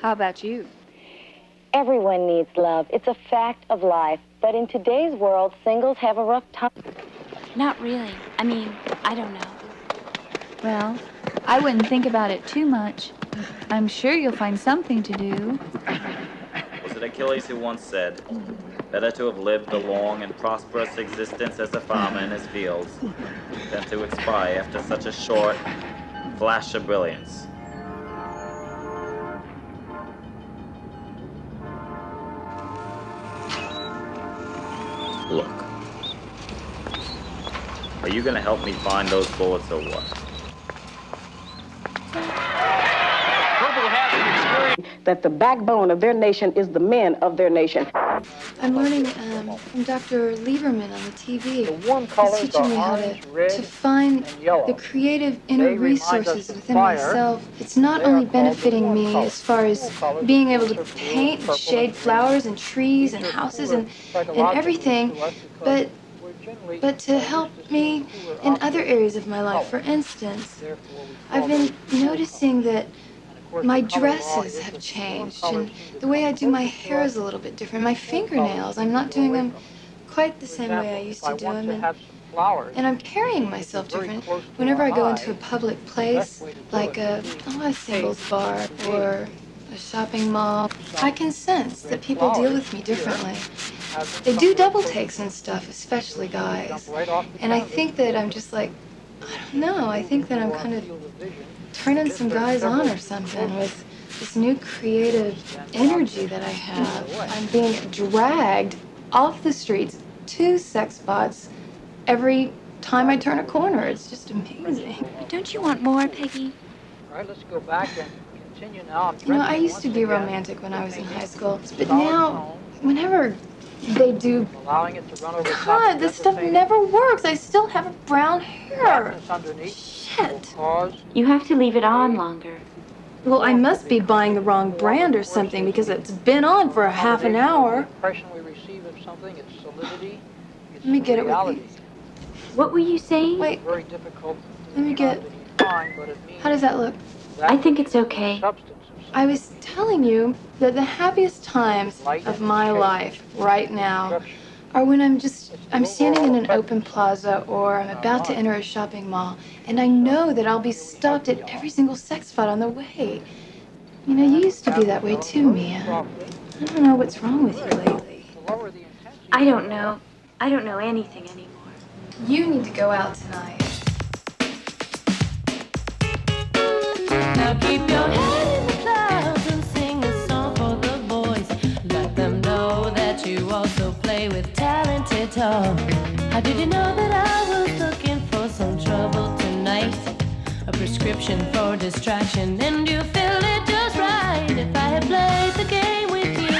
Speaker 14: How about you?
Speaker 28: Everyone needs love. It's a fact of life. But in today's world, singles have a rough time.
Speaker 11: Not really. I mean, I don't know.
Speaker 14: Well, I wouldn't think about it too much. I'm sure you'll find something to do.
Speaker 9: Was it Achilles who once said, better to have lived a long and prosperous existence as a farmer in his fields than to expire after such a short flash of brilliance? Look. Are you gonna help me find those bullets or what?
Speaker 29: That the backbone of their nation is the men of their nation.
Speaker 30: I'm learning from Dr. Lieberman on the TV. He's teaching me how to find the creative inner resources within myself. It's not only benefiting me as far as being able to paint and shade flowers and trees and houses and everything, but to help me in other areas of my life. For instance, I've been noticing that my dresses have changed, and the way I do my hair is a little bit different. My fingernails, I'm not doing them quite the same way I used to do them, and I'm carrying myself different. Whenever I go into a public place, like a singles bar or a shopping mall, I can sense that people deal with me differently. They do double takes and stuff, especially guys, and I think that I'm just like, I don't know, I think that I'm kind of turning some guys on or something with this new creative energy that I have. I'm being dragged off the streets to sex spots every time I turn a corner. It's just amazing.
Speaker 11: Don't you want more, Peggy?
Speaker 12: All right, let's go back and continue now.
Speaker 30: You know, I used to be romantic when I was in high school, but now, whenever they do,
Speaker 12: Allowing it to run over
Speaker 30: God, this stuff never works. I still have brown hair. Shit.
Speaker 11: You have to leave it on longer.
Speaker 30: Well, I must be buying the wrong brand or something because it's been on for a half an hour.
Speaker 12: impression we receive of something, its solidity, its
Speaker 30: Let me get it with
Speaker 12: reality.
Speaker 30: these.
Speaker 11: What were you saying?
Speaker 30: Wait,
Speaker 12: Very difficult
Speaker 30: let me get.
Speaker 12: to define, but it means
Speaker 30: How does that look?
Speaker 11: I think it's okay.
Speaker 30: I was telling you that the happiest times of my life right now are when I'm standing in an open plaza or I'm about to enter a shopping mall and I know that I'll be stopped at every single sex spot on the way. You know, you used to be that way too, Mia. I don't know what's wrong with you lately.
Speaker 11: I don't know. I don't know anything anymore.
Speaker 30: You need to go out tonight.
Speaker 2: Now keep your head in the clouds and sing a song for the boys. Let them know that you also play with talented talk. How did you know that I was looking for some trouble tonight? A prescription for distraction, and you feel it just right. If I had played the game with you,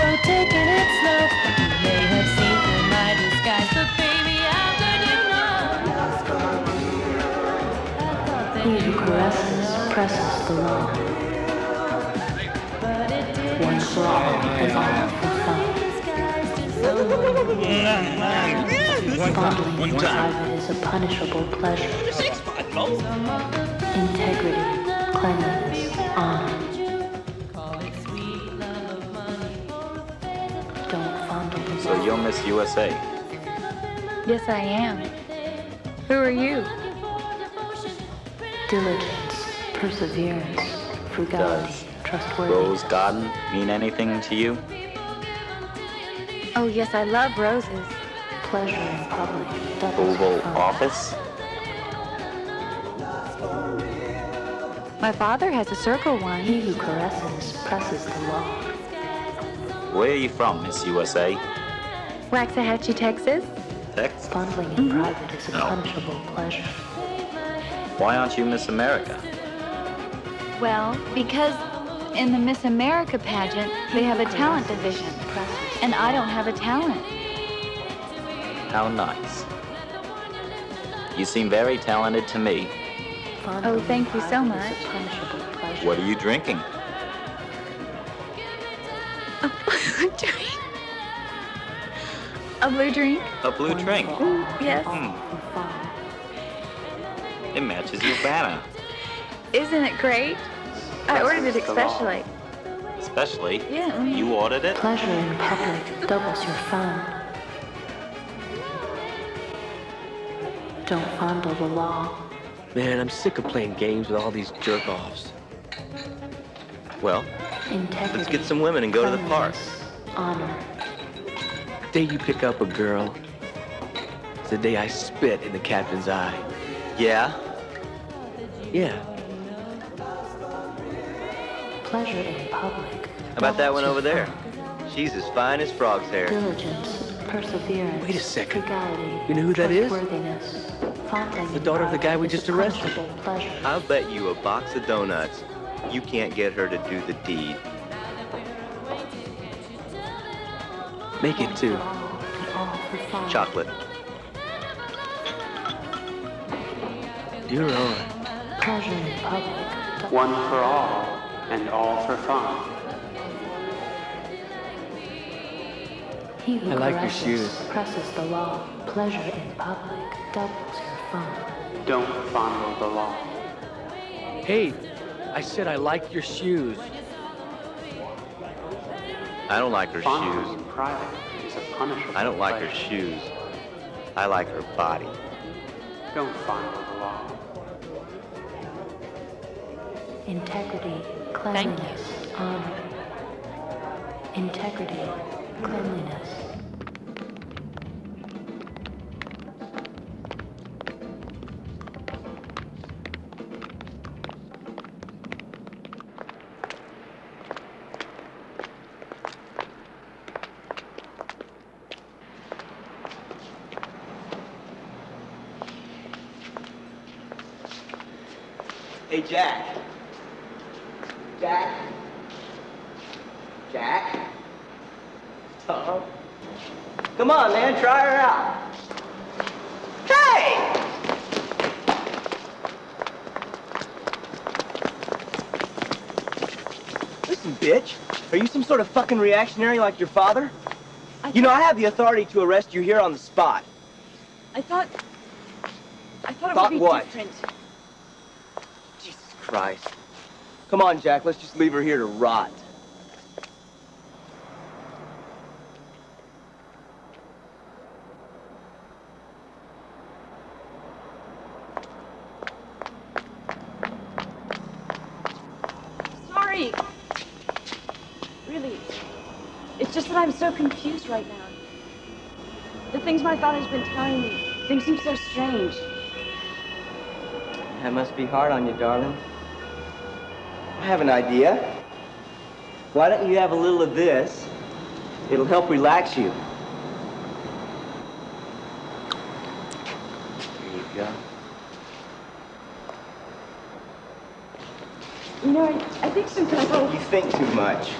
Speaker 2: or taken it slow, you may have seen through my disguise. But baby, how could you know?
Speaker 1: He who caresses presses the law. One for all and all for fun. Fondling in private is a punishable pleasure. Integrity, cleanliness, honor. Don't fondle the
Speaker 9: So you're Miss USA.
Speaker 14: Yes, I am. Who are you?
Speaker 1: diligence, perseverance, frugality, trustworthiness.
Speaker 9: Rose Garden mean anything to you?
Speaker 14: Oh, yes, I love roses.
Speaker 1: Pleasure in public. doubles
Speaker 9: Oval
Speaker 1: fun.
Speaker 9: Office?
Speaker 14: My father has a circle one.
Speaker 1: He who caresses presses the law.
Speaker 9: Where are you from, Miss USA?
Speaker 14: Waxahachie, Texas.
Speaker 9: Texas?
Speaker 1: Fondling in private is a punishable pleasure.
Speaker 9: Why aren't you Miss America?
Speaker 14: Well, because in the Miss America pageant, they have a talent division. And I don't have a talent.
Speaker 9: How nice. You seem very talented to me.
Speaker 14: Oh, thank you so much.
Speaker 9: What are you drinking?
Speaker 14: A blue drink. A blue drink?
Speaker 9: A blue drink?
Speaker 14: Yes.
Speaker 9: It matches your banner.
Speaker 14: Isn't it great? I ordered it especially.
Speaker 9: Especially?
Speaker 14: Yeah.
Speaker 9: You ordered it?
Speaker 1: Pleasure in public doubles your fun. Don't fondle the law.
Speaker 3: Man, I'm sick of playing games with all these jerk-offs.
Speaker 23: Well,
Speaker 1: Integrity,
Speaker 23: let's get some women and go to the park.
Speaker 1: honor.
Speaker 3: The day you pick up a girl is the day I spit in the captain's eye.
Speaker 23: Yeah?
Speaker 3: Yeah.
Speaker 1: Pleasure in public.
Speaker 23: How about that one over there? She's as fine as frog's hair.
Speaker 1: Diligence, perseverance.
Speaker 3: Wait a second.
Speaker 1: Frugality.
Speaker 3: You know who that is?
Speaker 1: Trustworthiness. Fondling
Speaker 3: The
Speaker 1: in
Speaker 3: daughter of the guy we
Speaker 1: private
Speaker 3: just
Speaker 1: is a
Speaker 3: arrested.
Speaker 1: punishable pleasure.
Speaker 23: I'll bet you a box of donuts you can't get her to do the deed.
Speaker 3: Make it two.
Speaker 1: All for fun.
Speaker 23: Chocolate.
Speaker 3: You're on.
Speaker 1: Pleasure in public.
Speaker 5: One for all and all for fun.
Speaker 1: He who
Speaker 3: I like your
Speaker 1: caresses
Speaker 3: shoes.
Speaker 1: presses the law. Pleasure in public doubles your fun.
Speaker 5: Don't fondle the law.
Speaker 3: Hey, I said I like your shoes.
Speaker 23: I don't like her
Speaker 5: Fondling
Speaker 23: shoes.
Speaker 5: in private is a punishable
Speaker 23: I don't like her
Speaker 5: pleasure.
Speaker 23: shoes. I like her body.
Speaker 5: Don't fondle the law.
Speaker 1: Integrity, cleanliness, honor. Integrity, cleanliness.
Speaker 4: Hey, Jack. Jack? Jack? Tom? Come on, man, try her out. Hey! Listen, bitch. Are you some sort of fucking reactionary like your father? You know, I have the authority to arrest you here on the spot.
Speaker 27: I thought it
Speaker 4: Thought
Speaker 27: would be
Speaker 4: what?
Speaker 27: different.
Speaker 4: Jesus Christ. Come on, Jack, let's just leave her here to rot.
Speaker 27: Sorry. Really. It's just that I'm so confused right now. The things my father's been telling me, things seem so strange.
Speaker 4: That must be hard on you, darling. I have an idea. Why don't you have a little of this? It'll help relax you. There you go.
Speaker 27: You know, I think sometimes
Speaker 4: You think too much.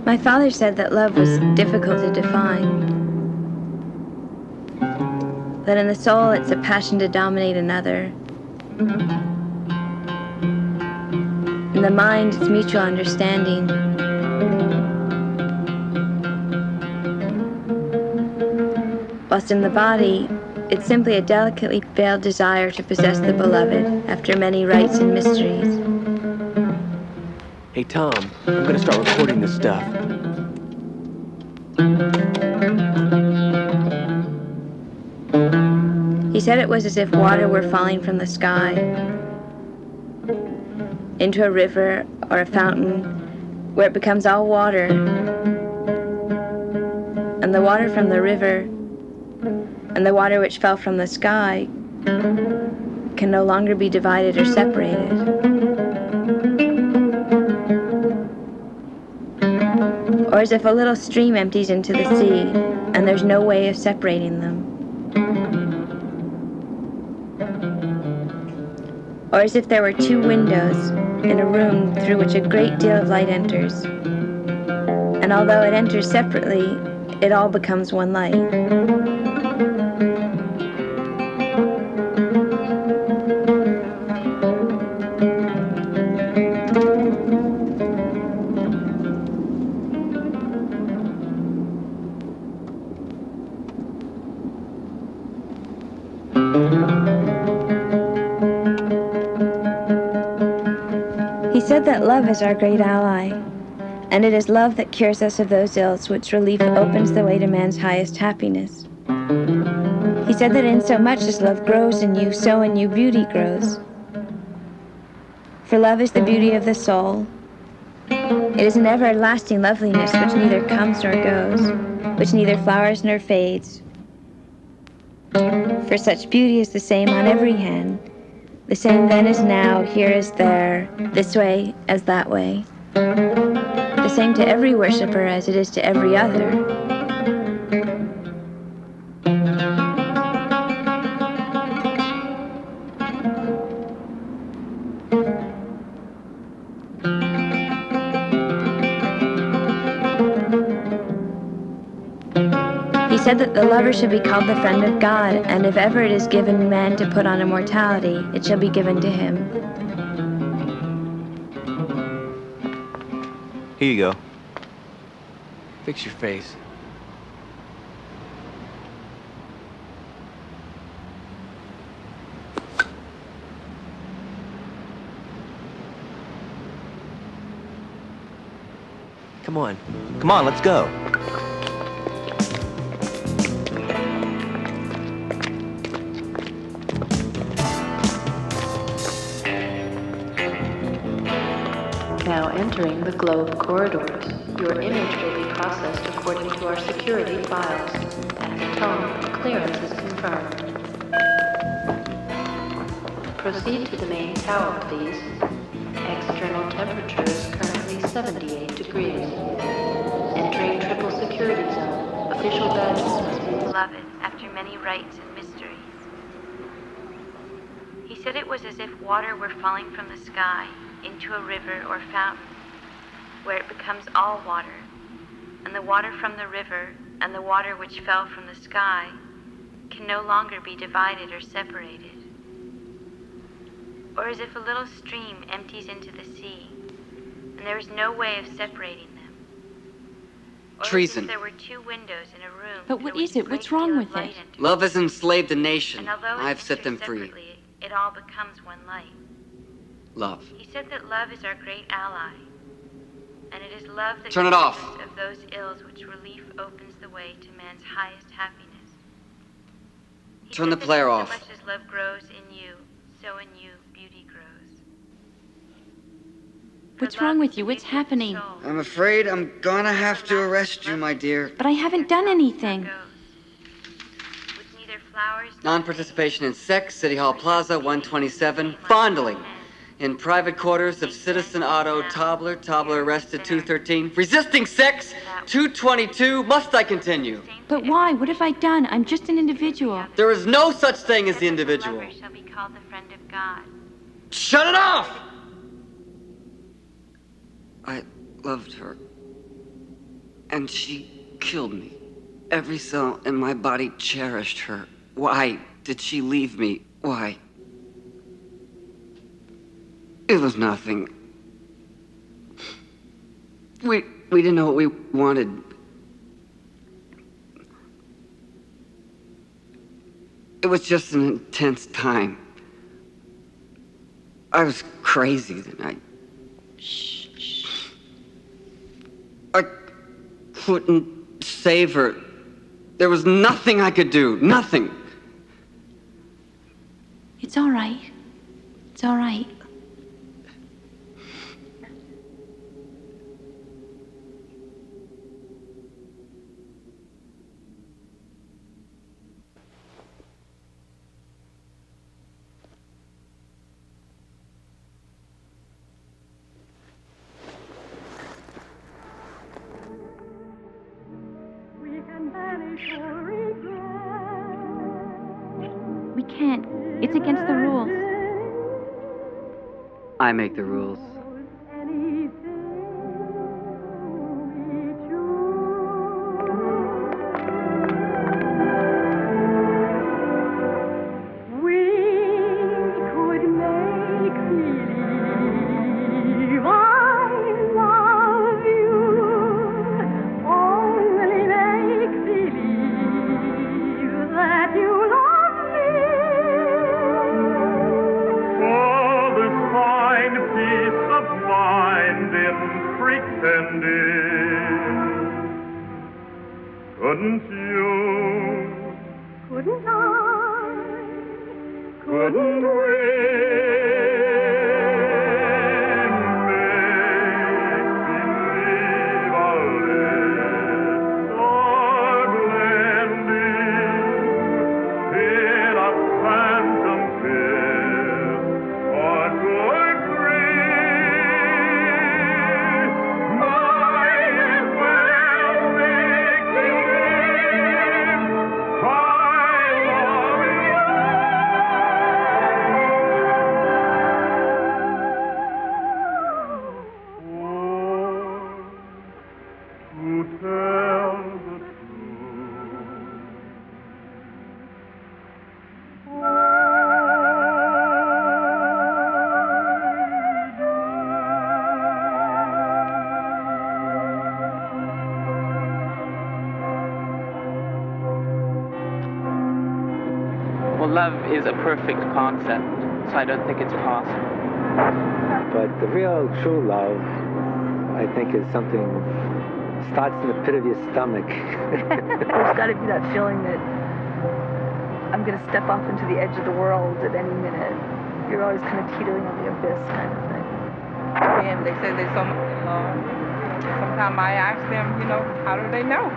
Speaker 6: My father said that love was difficult to define. That in the soul it's a passion to dominate another. In the mind it's mutual understanding. Whilst in the body it's simply a delicately veiled desire to possess the beloved after many rites and mysteries.
Speaker 3: Hey, Tom, I'm gonna start recording this stuff.
Speaker 6: He said it was as if water were falling from the sky into a river or a fountain where it becomes all water, and the water from the river and the water which fell from the sky can no longer be divided or separated. Or as if a little stream empties into the sea and there's no way of separating them. Or as if there were two windows in a room through which a great deal of light enters. And although it enters separately, it all becomes one light. He said that love is our great ally, and it is love that cures us of those ills which relief opens the way to man's highest happiness. He said that in so much as love grows in you, so in you beauty grows. For love is the beauty of the soul. It is an everlasting loveliness which neither comes nor goes, which neither flowers nor fades. For such beauty is the same on every hand, the same then as now, here as there, this way as that way. The same to every worshipper as it is to every other. He said that the lover should be called the friend of God, and if ever it is given man to put on immortality, it shall be given to him.
Speaker 23: Here you go.
Speaker 3: Fix your face. Come on.
Speaker 23: Come on, let's go.
Speaker 14: entering the globe corridors. Your image will be processed according to our security files. At the tone, clearance is confirmed. Proceed to the main tower, please. External temperature is currently 78 degrees. Entering triple security zone. Official badges must be...
Speaker 28: Beloved, after many rites and mysteries. He said it was as if water were falling from the sky into a river or fountain, where it becomes all water, and the water from the river and the water which fell from the sky can no longer be divided or separated. Or as if a little stream empties into the sea, and there is no way of separating them. Or
Speaker 8: Treason.
Speaker 28: as if there were two windows in a room.
Speaker 11: But what is it? What's wrong with it?
Speaker 8: Love has enslaved a nation.
Speaker 28: And although
Speaker 8: I've
Speaker 28: it's
Speaker 8: set them
Speaker 28: entered
Speaker 8: free.
Speaker 28: separately, it all becomes one light.
Speaker 8: Love.
Speaker 28: He said that love is our great ally, and it is love that
Speaker 8: Turn it
Speaker 28: cures
Speaker 8: off.
Speaker 28: us of those ills which relief opens the way to man's highest happiness. He
Speaker 8: Turn
Speaker 28: said
Speaker 8: the player
Speaker 28: that
Speaker 8: off.
Speaker 28: So much as love grows in you, so in you beauty grows.
Speaker 11: What's wrong with you? What's happening?
Speaker 8: I'm afraid I'm gonna have to arrest you, my dear.
Speaker 11: But I haven't done anything.
Speaker 8: Non-participation in sex, City Hall Plaza, 127. Fondling. In private quarters of Citizen Otto Tobler. Tobler arrested, 213. Resisting sex, 222. Must I continue?
Speaker 11: But why? What have I done? I'm just an individual.
Speaker 8: There is no such thing as the individual.
Speaker 28: Lover shall be called the friend of God.
Speaker 8: Shut it off! I loved her. And she killed me. Every cell in my body cherished her. Why did she leave me? Why? It was nothing. We didn't know what we wanted. It was just an intense time. I was crazy that night. I couldn't save her. There was nothing I could do. Nothing.
Speaker 11: It's all right. It's all right. We can't. It's against the rules.
Speaker 8: I make the rules.
Speaker 2: Couldn't you? Couldn't I? Couldn't we?
Speaker 5: Love is a perfect concept, so I don't think it's possible.
Speaker 26: But the real, true love, I think, is something starts in the pit of your stomach.
Speaker 27: There's got to be that feeling that I'm going to step off into the edge of the world at any minute. You're always kind of teetering on the abyss kind of thing.
Speaker 7: And they say they're so much in love. Sometimes I ask them, you know, how do they know?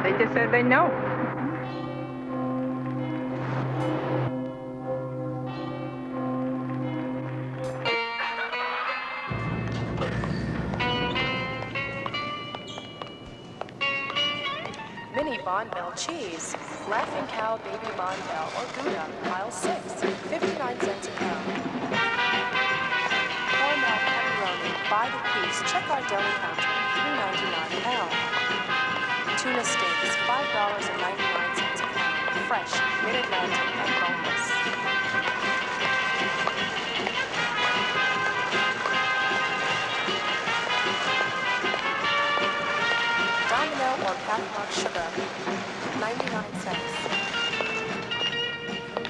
Speaker 7: They just said they know.
Speaker 13: Mini Bonbell cheese, Laughing Cow Baby Bonbell or Gouda, aisle 6, 59 cents a pound. Hormel pepperoni, by the piece, check our deli counter, $3.99 a pound. Tuna steaks, $5.99 a pound, fresh, mid-Atlantic and boneless. Domino or Pathmark sugar, 99 cents.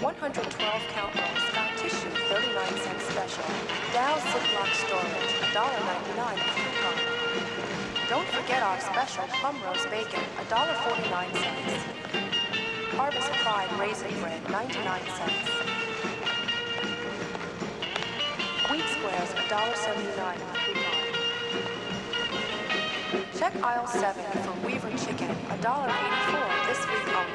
Speaker 13: 112-count roll Scott tissue, 39 cents special. Dow Ziploc storage, $1.99 a coupon. Don't forget our special plum roast bacon, $1.49. Harvest Pride raisin bread, 99 cents. Wheat squares, $1.79 a coupon. Check aisle 7 for Weaver chicken, $1.84 this week only.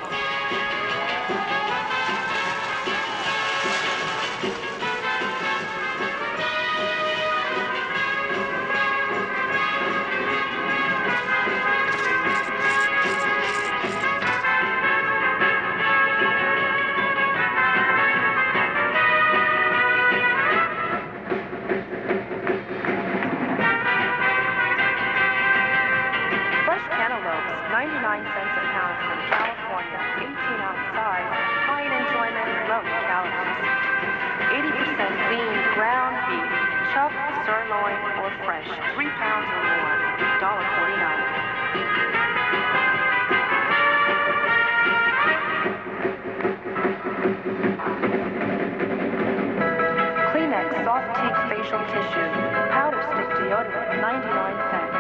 Speaker 13: Fresh cantaloupes, 99 cents a pound from California, 18-ounce size, high in enjoyment, low in calories. 80% lean ground beef, chuck, sirloin, or fresh, 3 pounds or more, $1.49. Kleenex soft teeth facial tissue, powder stick deodorant, 99 cents.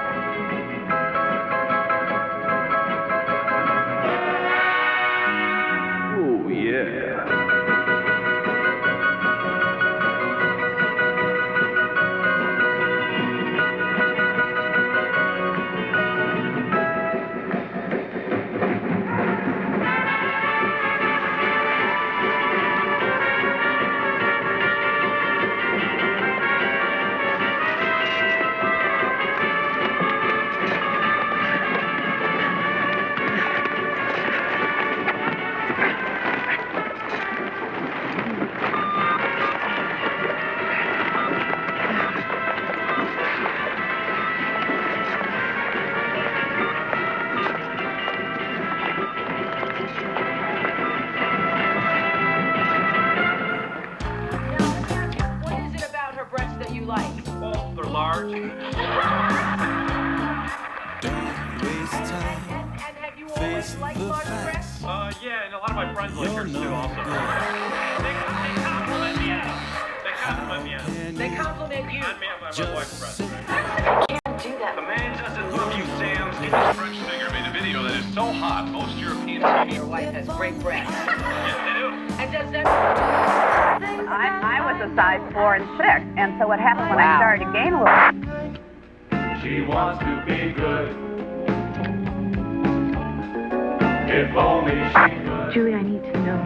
Speaker 15: Oh, yeah.
Speaker 7: What is it about her breasts that you like?
Speaker 9: Oh, they're large.
Speaker 7: And have you always liked large breasts?
Speaker 9: Yeah, and a lot of my friends like yours too, also. They compliment me. They compliment me.
Speaker 7: They compliment you.
Speaker 9: On me and my wife's breasts.
Speaker 7: Can't do that.
Speaker 9: The man doesn't love you, Sam. This French singer made a video that is so hot, most Europeans can't.
Speaker 7: Your wife has great breasts.
Speaker 9: Yes, they do.
Speaker 7: And does that...
Speaker 16: I was a size 4 and 6, and so what happened when I started to gain a little?
Speaker 17: She wants to be good. If only she could.
Speaker 1: Julie, I need to know.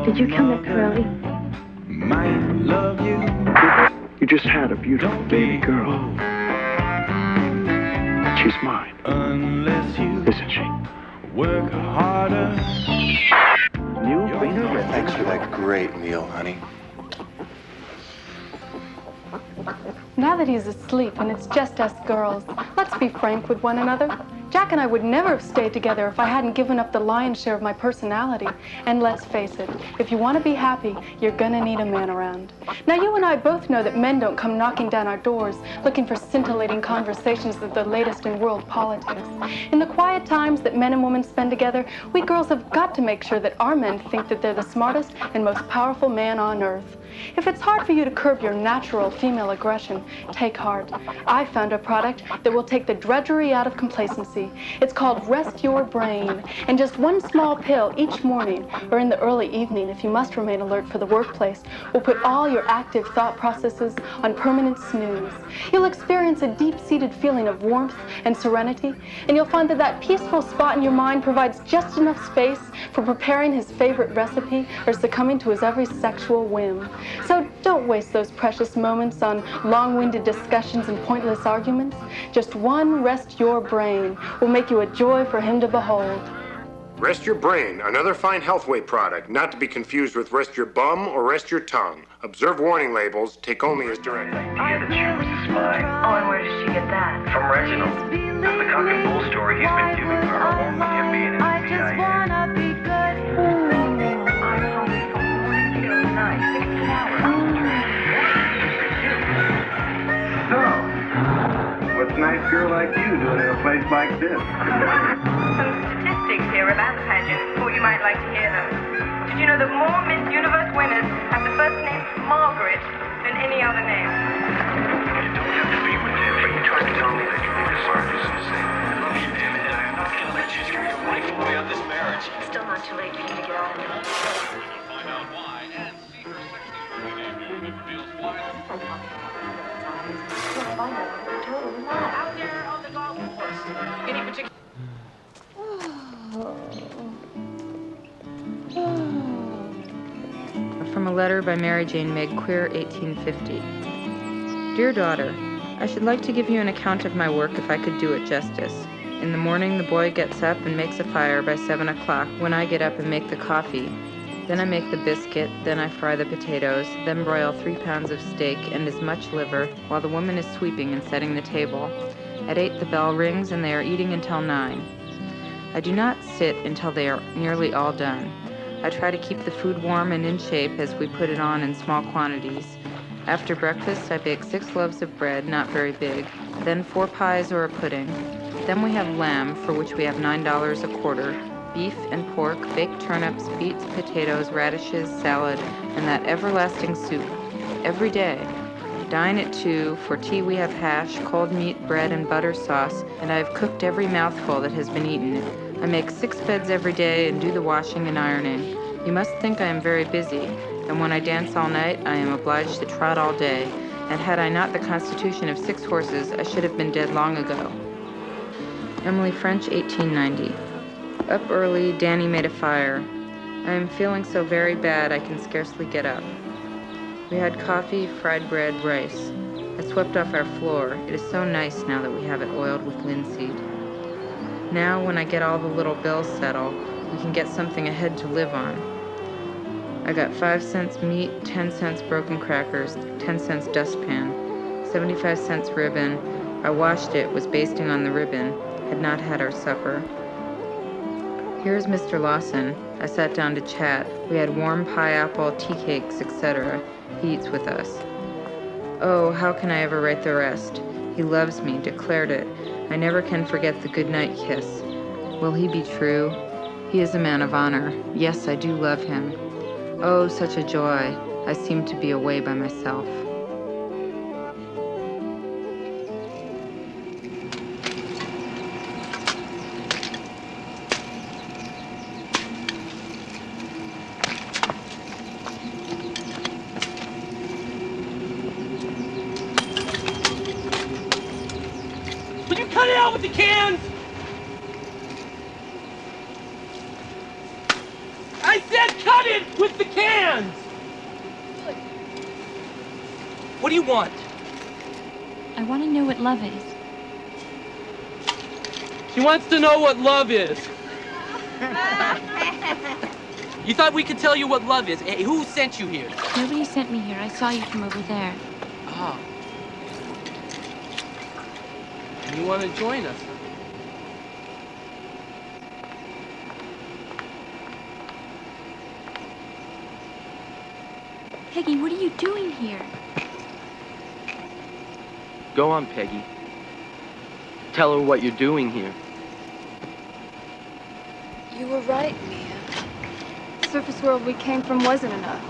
Speaker 1: Did you kill Nick Corelli?
Speaker 17: Might love you.
Speaker 19: You just had a beautiful baby girl. She's mine.
Speaker 17: Unless you
Speaker 19: Isn't she?
Speaker 17: work harder.
Speaker 20: Thanks for that great meal, honey.
Speaker 30: Now that he's asleep and it's just us girls, let's be frank with one another. Jack and I would never have stayed together if I hadn't given up the lion's share of my personality. And let's face it, if you want to be happy, you're gonna need a man around. Now you and I both know that men don't come knocking down our doors looking for scintillating conversations of the latest in world politics. In the quiet times that men and women spend together, we girls have got to make sure that our men think that they're the smartest and most powerful man on earth.
Speaker 4: If it's hard for you to curb your natural female aggression, take heart. I found a product that will take the drudgery out of complacency. It's called Rest Your Brain, and just one small pill each morning or in the early evening, if you must remain alert for the workplace, will put all your active thought processes on permanent snooze. You'll experience a deep-seated feeling of warmth and serenity, and you'll find that that peaceful spot in your mind provides just enough space for preparing his favorite recipe or succumbing to his every sexual whim. So don't waste those precious moments on long-winded discussions and pointless arguments. Just one Rest Your Brain will make you a joy for him to behold.
Speaker 10: Rest Your Brain, another fine Healthway product, not to be confused with Rest Your Bum or Rest Your Tongue. Observe warning labels, take only as directed.
Speaker 12: Idea that she was a spy.
Speaker 28: Oh, and where did she get that?
Speaker 12: From Reginald. That's the cock and bull story he's been doing for her, along with him being in the CIA.
Speaker 28: Be good.
Speaker 12: I'm hungry from morning till night, 16 hours.
Speaker 10: So, what's a nice girl like you doing in a place like this?
Speaker 28: Some statistics here about the pageant. Thought you might like to hear them. Did you know that more Miss Universe winners have the first name Margaret than any other name?
Speaker 12: You don't have to be with him, but you try to tell me that you think this Margaret's the same. I love you, damn it, and I'm not gonna let you screw your life away on this marriage.
Speaker 28: It's still not too late for you to get out of it.
Speaker 15: Find out why and see her sexy movie debut that reveals why.
Speaker 28: Out there on the golf course. Any particular...
Speaker 18: From a letter by Mary Jane Meg Queer, 1850. Dear daughter, I should like to give you an account of my work if I could do it justice. In the morning, the boy gets up and makes a fire by 7 o'clock, when I get up and make the coffee. Then I make the biscuit, then I fry the potatoes, then broil 3 pounds of steak and as much liver, while the woman is sweeping and setting the table. At 8, the bell rings, and they are eating until 9. I do not sit until they are nearly all done. I try to keep the food warm and in shape as we put it on in small quantities. After breakfast, I bake 6 loaves of bread, not very big, then 4 pies or a pudding. Then we have lamb, for which we have $9 a quarter, beef and pork, baked turnips, beets, potatoes, radishes, salad, and that everlasting soup. Every day. Dine at 2. For tea we have hash, cold meat, bread, and butter sauce, and I have cooked every mouthful that has been eaten. I make 6 beds every day and do the washing and ironing. You must think I am very busy, and when I dance all night, I am obliged to trot all day, and had I not the constitution of 6 horses, I should have been dead long ago. Emily French, 1890. Up early, Danny made a fire. I am feeling so very bad I can scarcely get up. We had coffee, fried bread, rice. I swept off our floor. It is so nice now that we have it oiled with linseed. Now, when I get all the little bills settled, we can get something ahead to live on. I got 5 cents meat, 10 cents broken crackers, 10 cents dustpan, 75 cents ribbon. I washed it, was basting on the ribbon, had not had our supper. Here's Mr. Lawson. I sat down to chat. We had warm pineapple, tea cakes, etc. He eats with us. Oh, how can I ever write the rest? He loves me, declared it. I never can forget the goodnight kiss. Will he be true? He is a man of honor. Yes, I do love him. Oh, such a joy. I seem to be away by myself.
Speaker 3: Would you cut it out with the cans? I said cut it with the cans! What do you want?
Speaker 11: I want to know what love is.
Speaker 3: She wants to know what love is. You thought we could tell you what love is. Hey, who sent you here?
Speaker 11: Nobody sent me here. I saw you from over there.
Speaker 3: Oh. You want to join us?
Speaker 11: Peggy, what are you doing here?
Speaker 3: Go on, Peggy. Tell her what you're doing here.
Speaker 30: You were right, Mia. The surface world we came from wasn't enough.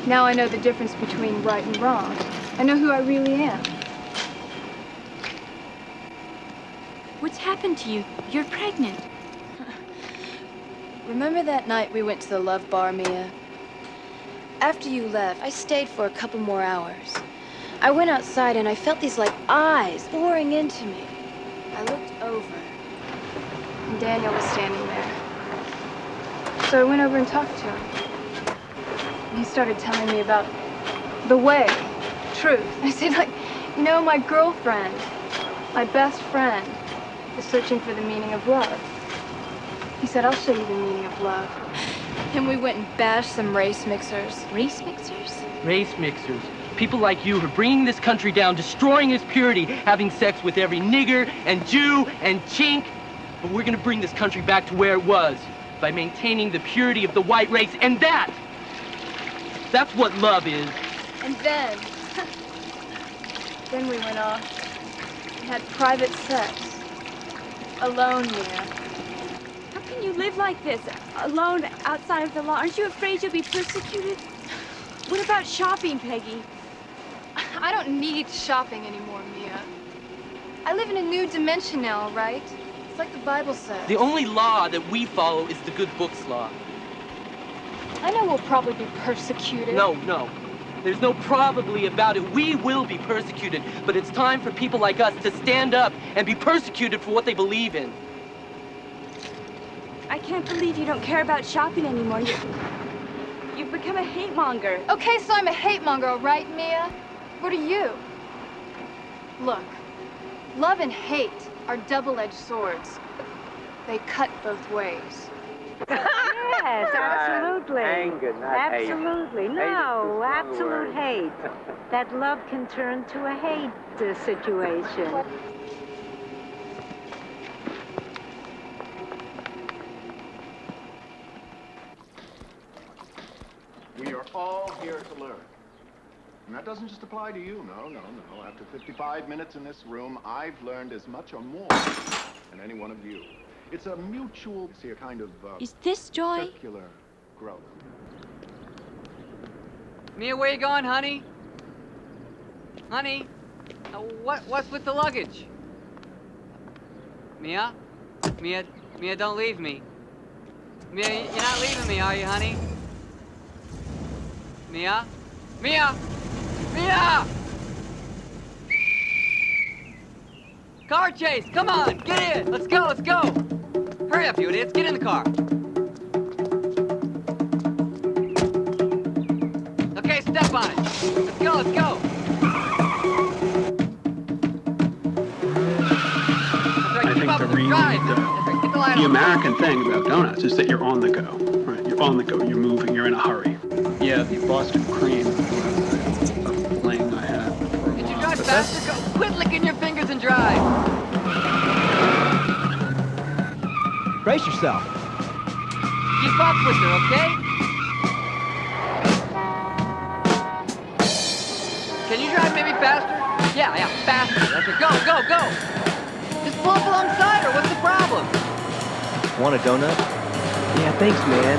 Speaker 4: Now I know the difference between right and wrong. I know who I really am.
Speaker 27: What's happened to you? You're pregnant.
Speaker 30: Remember that night we went to the Love Bar, Mia? After you left, I stayed for a couple more hours. I went outside and I felt these like eyes boring into me. I looked over, and Daniel was standing there.
Speaker 4: So I went over and talked to him. And he started telling me about the way, truth. I said, like, you know, my girlfriend, my best friend, is searching for the meaning of love. He said, I'll show you the meaning of love.
Speaker 30: And we went and bashed some race mixers.
Speaker 27: Race mixers?
Speaker 2: Race mixers. People like you are bringing this country down, destroying its purity, having sex with every nigger and Jew and chink. But we're gonna bring this country back to where it was by maintaining the purity of the white race, and that's what love is.
Speaker 4: And then we went off and had private sex. Alone, Mia.
Speaker 27: How can you live like this, alone outside of the law? Aren't you afraid you'll be persecuted? What about shopping, Peggy?
Speaker 4: I don't need shopping anymore, Mia. I live in a new dimension now, all right? It's like the Bible says.
Speaker 2: The only law that we follow is the good books law.
Speaker 4: I know we'll probably be persecuted.
Speaker 2: No. There's no probably about it. We will be persecuted, but it's time for people like us to stand up and be persecuted for what they believe in.
Speaker 27: I can't believe you don't care about shopping anymore. You've become a hate monger.
Speaker 4: Okay, so I'm a hate monger, all right, Mia? What are you? Look, love and hate are double-edged swords. They cut both ways.
Speaker 6: Yes, absolutely.
Speaker 26: Anger, not hate.
Speaker 6: Absolutely. No, absolute hate. That love can turn to a hate situation.
Speaker 12: We are all here to learn. And that doesn't just apply to you. No. After 55 minutes in this room, I've learned as much or more than any one of you. It's a mutual, see, a kind of
Speaker 27: Is this joy?
Speaker 12: circular growth.
Speaker 8: Mia, where you going, honey? Honey, what's with the luggage? Mia, don't leave me. Mia, you're not leaving me, are you, honey? Mia? Car chase, come on, get in, let's go. Hurry up, you idiots, get in the car. Okay, step on it. Let's go.
Speaker 14: I think the American thing about donuts is that you're on the go, right? You're on the go, you're moving, you're in a hurry. Yeah, the Boston cream was a fling I had for a while.
Speaker 8: Did you drive faster? Quit licking your fingers and drive.
Speaker 2: Brace yourself.
Speaker 8: Keep up with her, okay? Can you drive maybe faster? Yeah, faster. That's it. Go. Just pull up alongside her. What's the problem?
Speaker 2: Want a donut? Yeah, thanks, man.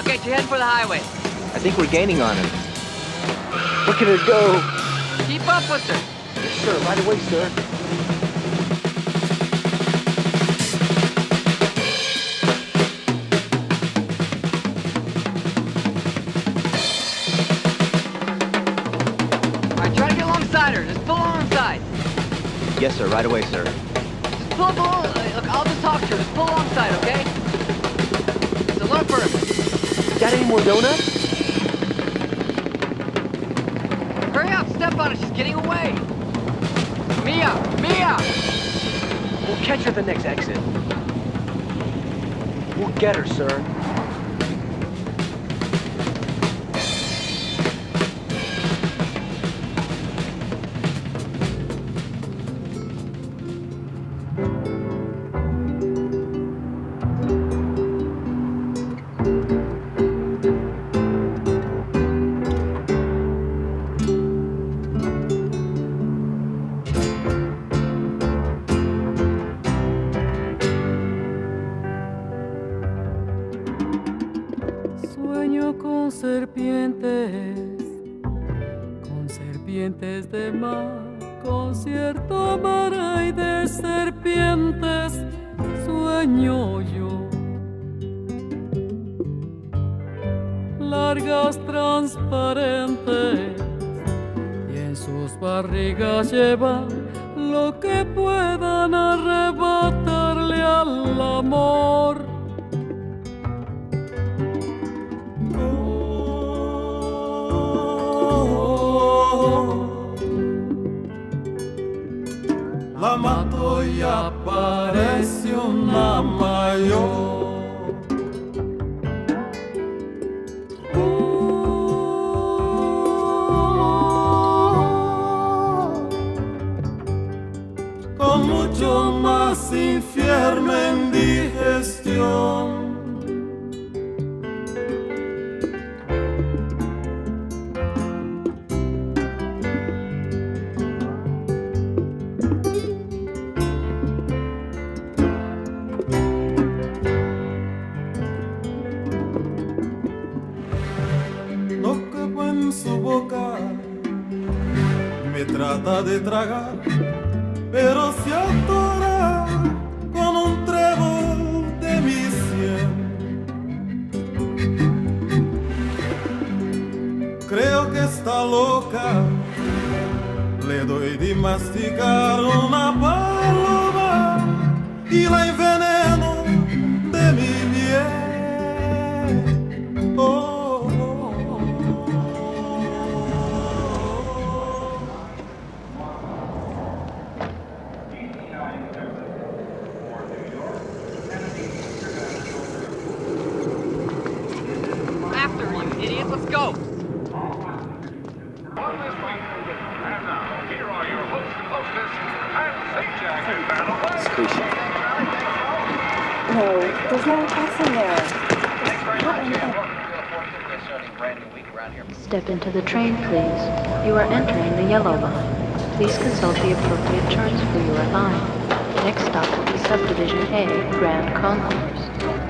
Speaker 8: Okay, you're heading for the highway.
Speaker 2: I think we're gaining on her. Look at her go.
Speaker 8: Keep up with her.
Speaker 2: Yes, sir. Right away, sir.
Speaker 8: Just pull alongside.
Speaker 2: Yes, sir. Right away, sir.
Speaker 8: Just pull below. Look, I'll just talk to her. Just pull alongside, okay? It's a little further.
Speaker 2: Got any more donuts?
Speaker 8: Hurry up, step on it. She's getting away. Mia!
Speaker 2: We'll catch her at the next exit. We'll get her, sir.
Speaker 5: con serpientes de mar, concierto amaré y de serpientes sueño yo. Largas transparentes y en sus barrigas llevan lo que puedan arrebatarle al amor. La mato y aparece una mayor. Con mucho más infierno en digestión. Trata de tragar, pero se atora con un trébol de mi sien. Creo que está loca, le doy de masticar una paloma y la enveneno de mi miel. Oh.
Speaker 30: No, there's no X in there.
Speaker 1: Step into the train, please. You are entering the yellow line. Please consult the appropriate charts for your line. Next stop will be Subdivision A, Grand Concourse.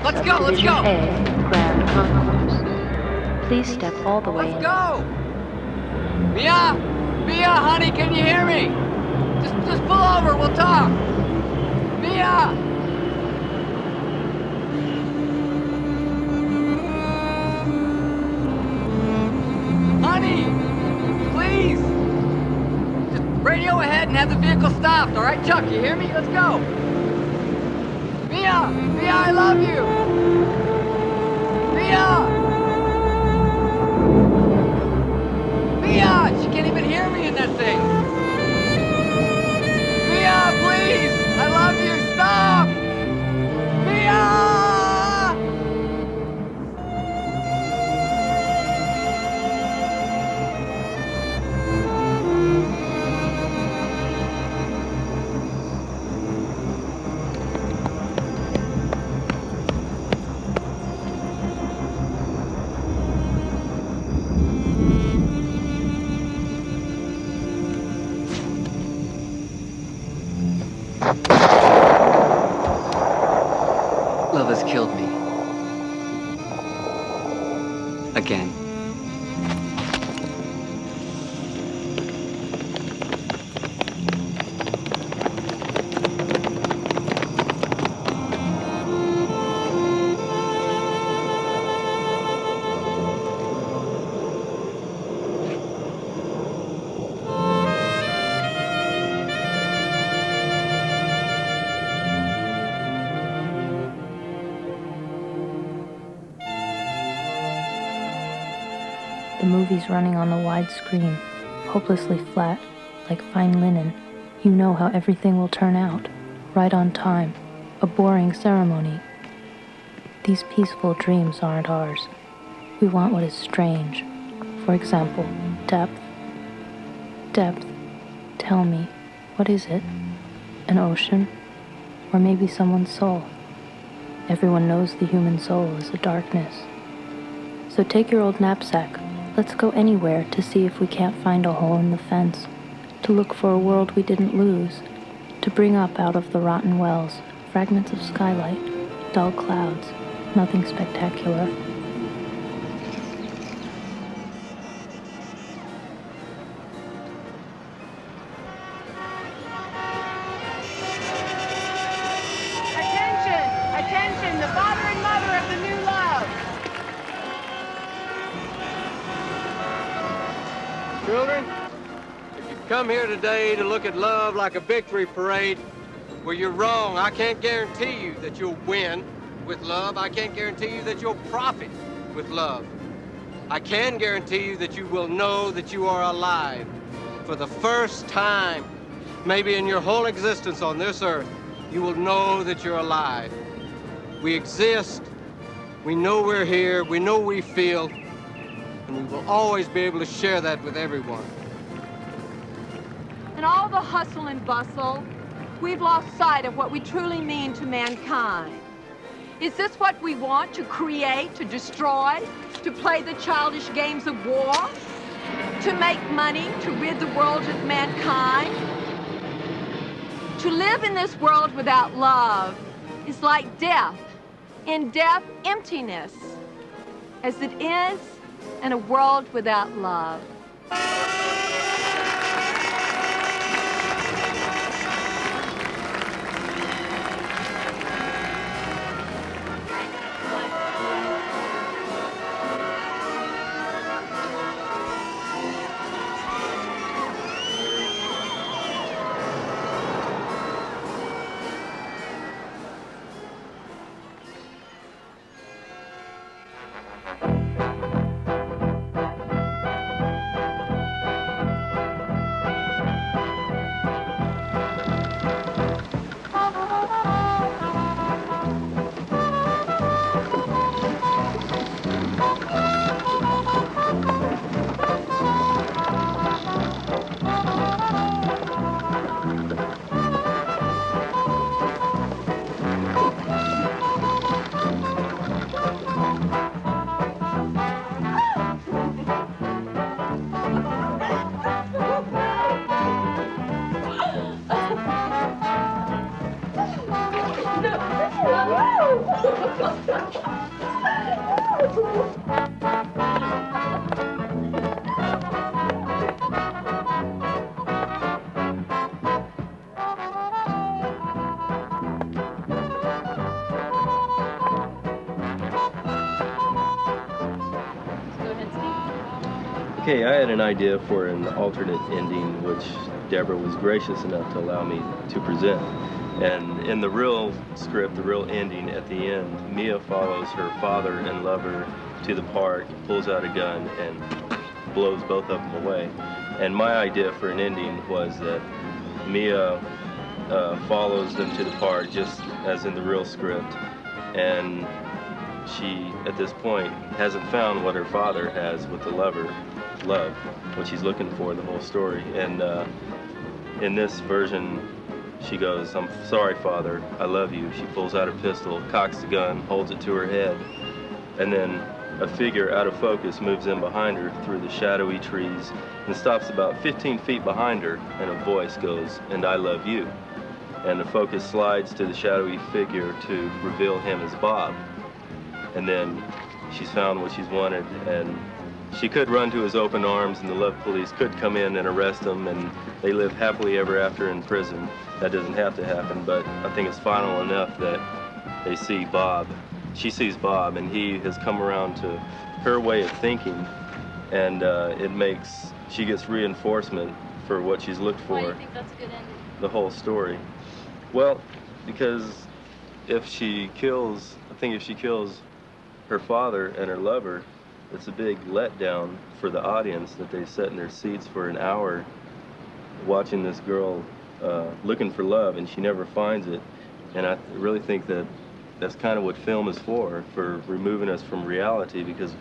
Speaker 8: Let's go, let's go!
Speaker 1: Subdivision A, Grand Concourse. Please step all the way in.
Speaker 8: Let's go! Mia! Mia, honey, can you hear me? Just pull over, we'll talk! Mia! Honey! Please! Just radio ahead and have the vehicle stopped, alright, Chuck, you hear me? Let's go! Mia! Mia, I love you! Mia! Mia! She can't even hear me in that thing! Mia, please! I love you! Stop! Mia!
Speaker 2: Love has killed me. Again.
Speaker 1: The movie's running on the wide screen, hopelessly flat, like fine linen. You know how everything will turn out, right on time, a boring ceremony. These peaceful dreams aren't ours. We want what is strange. For example, depth. Depth. Tell me, what is it? An ocean? Or maybe someone's soul? Everyone knows the human soul is a darkness. So take your old knapsack. Let's go anywhere to see if we can't find a hole in the fence, to look for a world we didn't lose, to bring up out of the rotten wells fragments of skylight, dull clouds, nothing spectacular.
Speaker 7: children. If you've come here today to look at love like a victory parade, well, you're wrong. I can't guarantee you that you'll win with love. I can't guarantee you that you'll profit with love. I can guarantee you that you will know that you are alive. For the first time, maybe in your whole existence on this earth, you will know that you're alive. We exist. We know we're here. We know we feel. And we will always be able to share that with everyone.
Speaker 9: In all the hustle and bustle, we've lost sight of what we truly mean to mankind. Is this what we want, to create, to destroy, to play the childish games of war, to make money, to rid the world of mankind? To live in this world without love is like death. In death, emptiness, as it is in a world without love.
Speaker 13: Okay, I had an idea for an alternate ending, which Deborah was gracious enough to allow me to present. And in the real script, the real ending, at the end, Mia follows her father and lover to the park, pulls out a gun, and blows both of them away. And my idea for an ending was that Mia follows them to the park, just as in the real script, and she, at this point, hasn't found what her father has with the lover, love, what she's looking for in the whole story. And in this version, she goes, "I'm sorry, Father, I love you." She pulls out a pistol, cocks the gun, holds it to her head, and then a figure out of focus moves in behind her through the shadowy trees and stops about 15 feet behind her, and a voice goes, "And I love you." And the focus slides to the shadowy figure to reveal him as Bob. And then she's found what she's wanted, and she could run to his open arms, and the love police could come in and arrest him, and they live happily ever after in prison. That doesn't have to happen, but I think it's final enough that they see Bob. She sees Bob, and he has come around to her way of thinking, and she gets reinforcement for what she's looked for.
Speaker 16: Why do you think that's a good ending?
Speaker 13: The whole story. Well, because if she kills her father and her lover, it's a big letdown for the audience that they sat in their seats for an hour watching this girl looking for love, and she never finds it. And I really think that that's kind of what film is for removing us from reality, because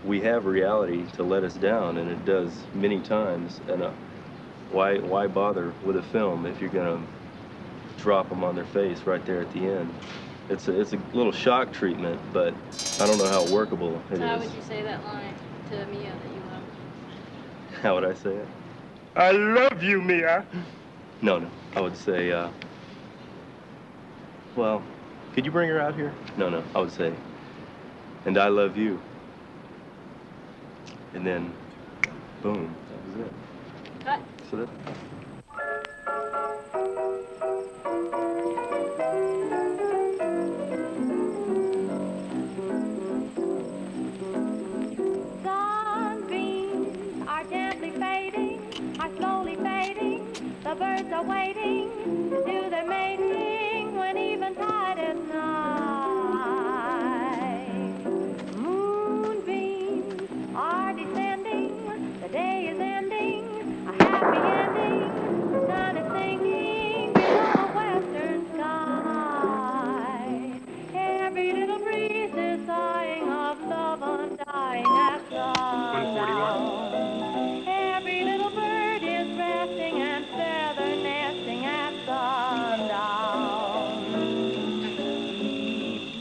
Speaker 13: we have reality to let us down, and it does many times. And why bother with a film if you're going to drop them on their face right there at the end? It's a little shock treatment, but I don't know how workable it is.
Speaker 16: How would you say that line to Mia that you love?
Speaker 13: How would I say it?
Speaker 21: I love you, Mia.
Speaker 13: No. I would say, well, could you bring her out here? No. I would say, "And I love you." And then, boom, that was it.
Speaker 16: Cut.
Speaker 13: So that.
Speaker 22: Sunbeams are gently fading.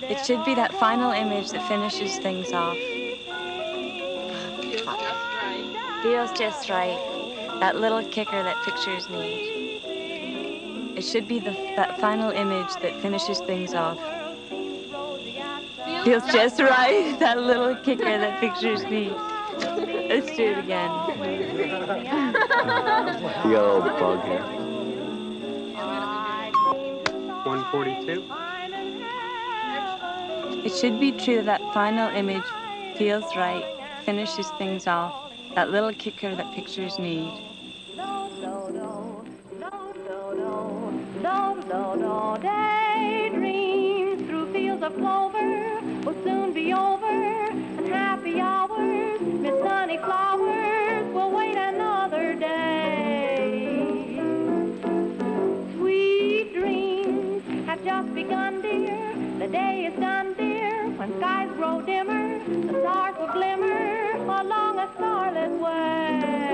Speaker 27: It should be that final image that finishes things off. Feels just right. That little kicker that pictures need. It should be that final image that finishes things off. Feels just right. That little kicker that pictures need. Let's do it again.
Speaker 13: You got all the fog here.
Speaker 14: 142.
Speaker 27: It should be true that final image feels right, finishes things off. That little kicker that pictures need.
Speaker 10: Daydreams through fields of clover will soon be over, and happy hours, Miss Sunny Flowers will wait another day. Sweet dreams have just begun, dear. The day is done, dear. When skies grow dimmer, the stars will glimmer along a starlit way.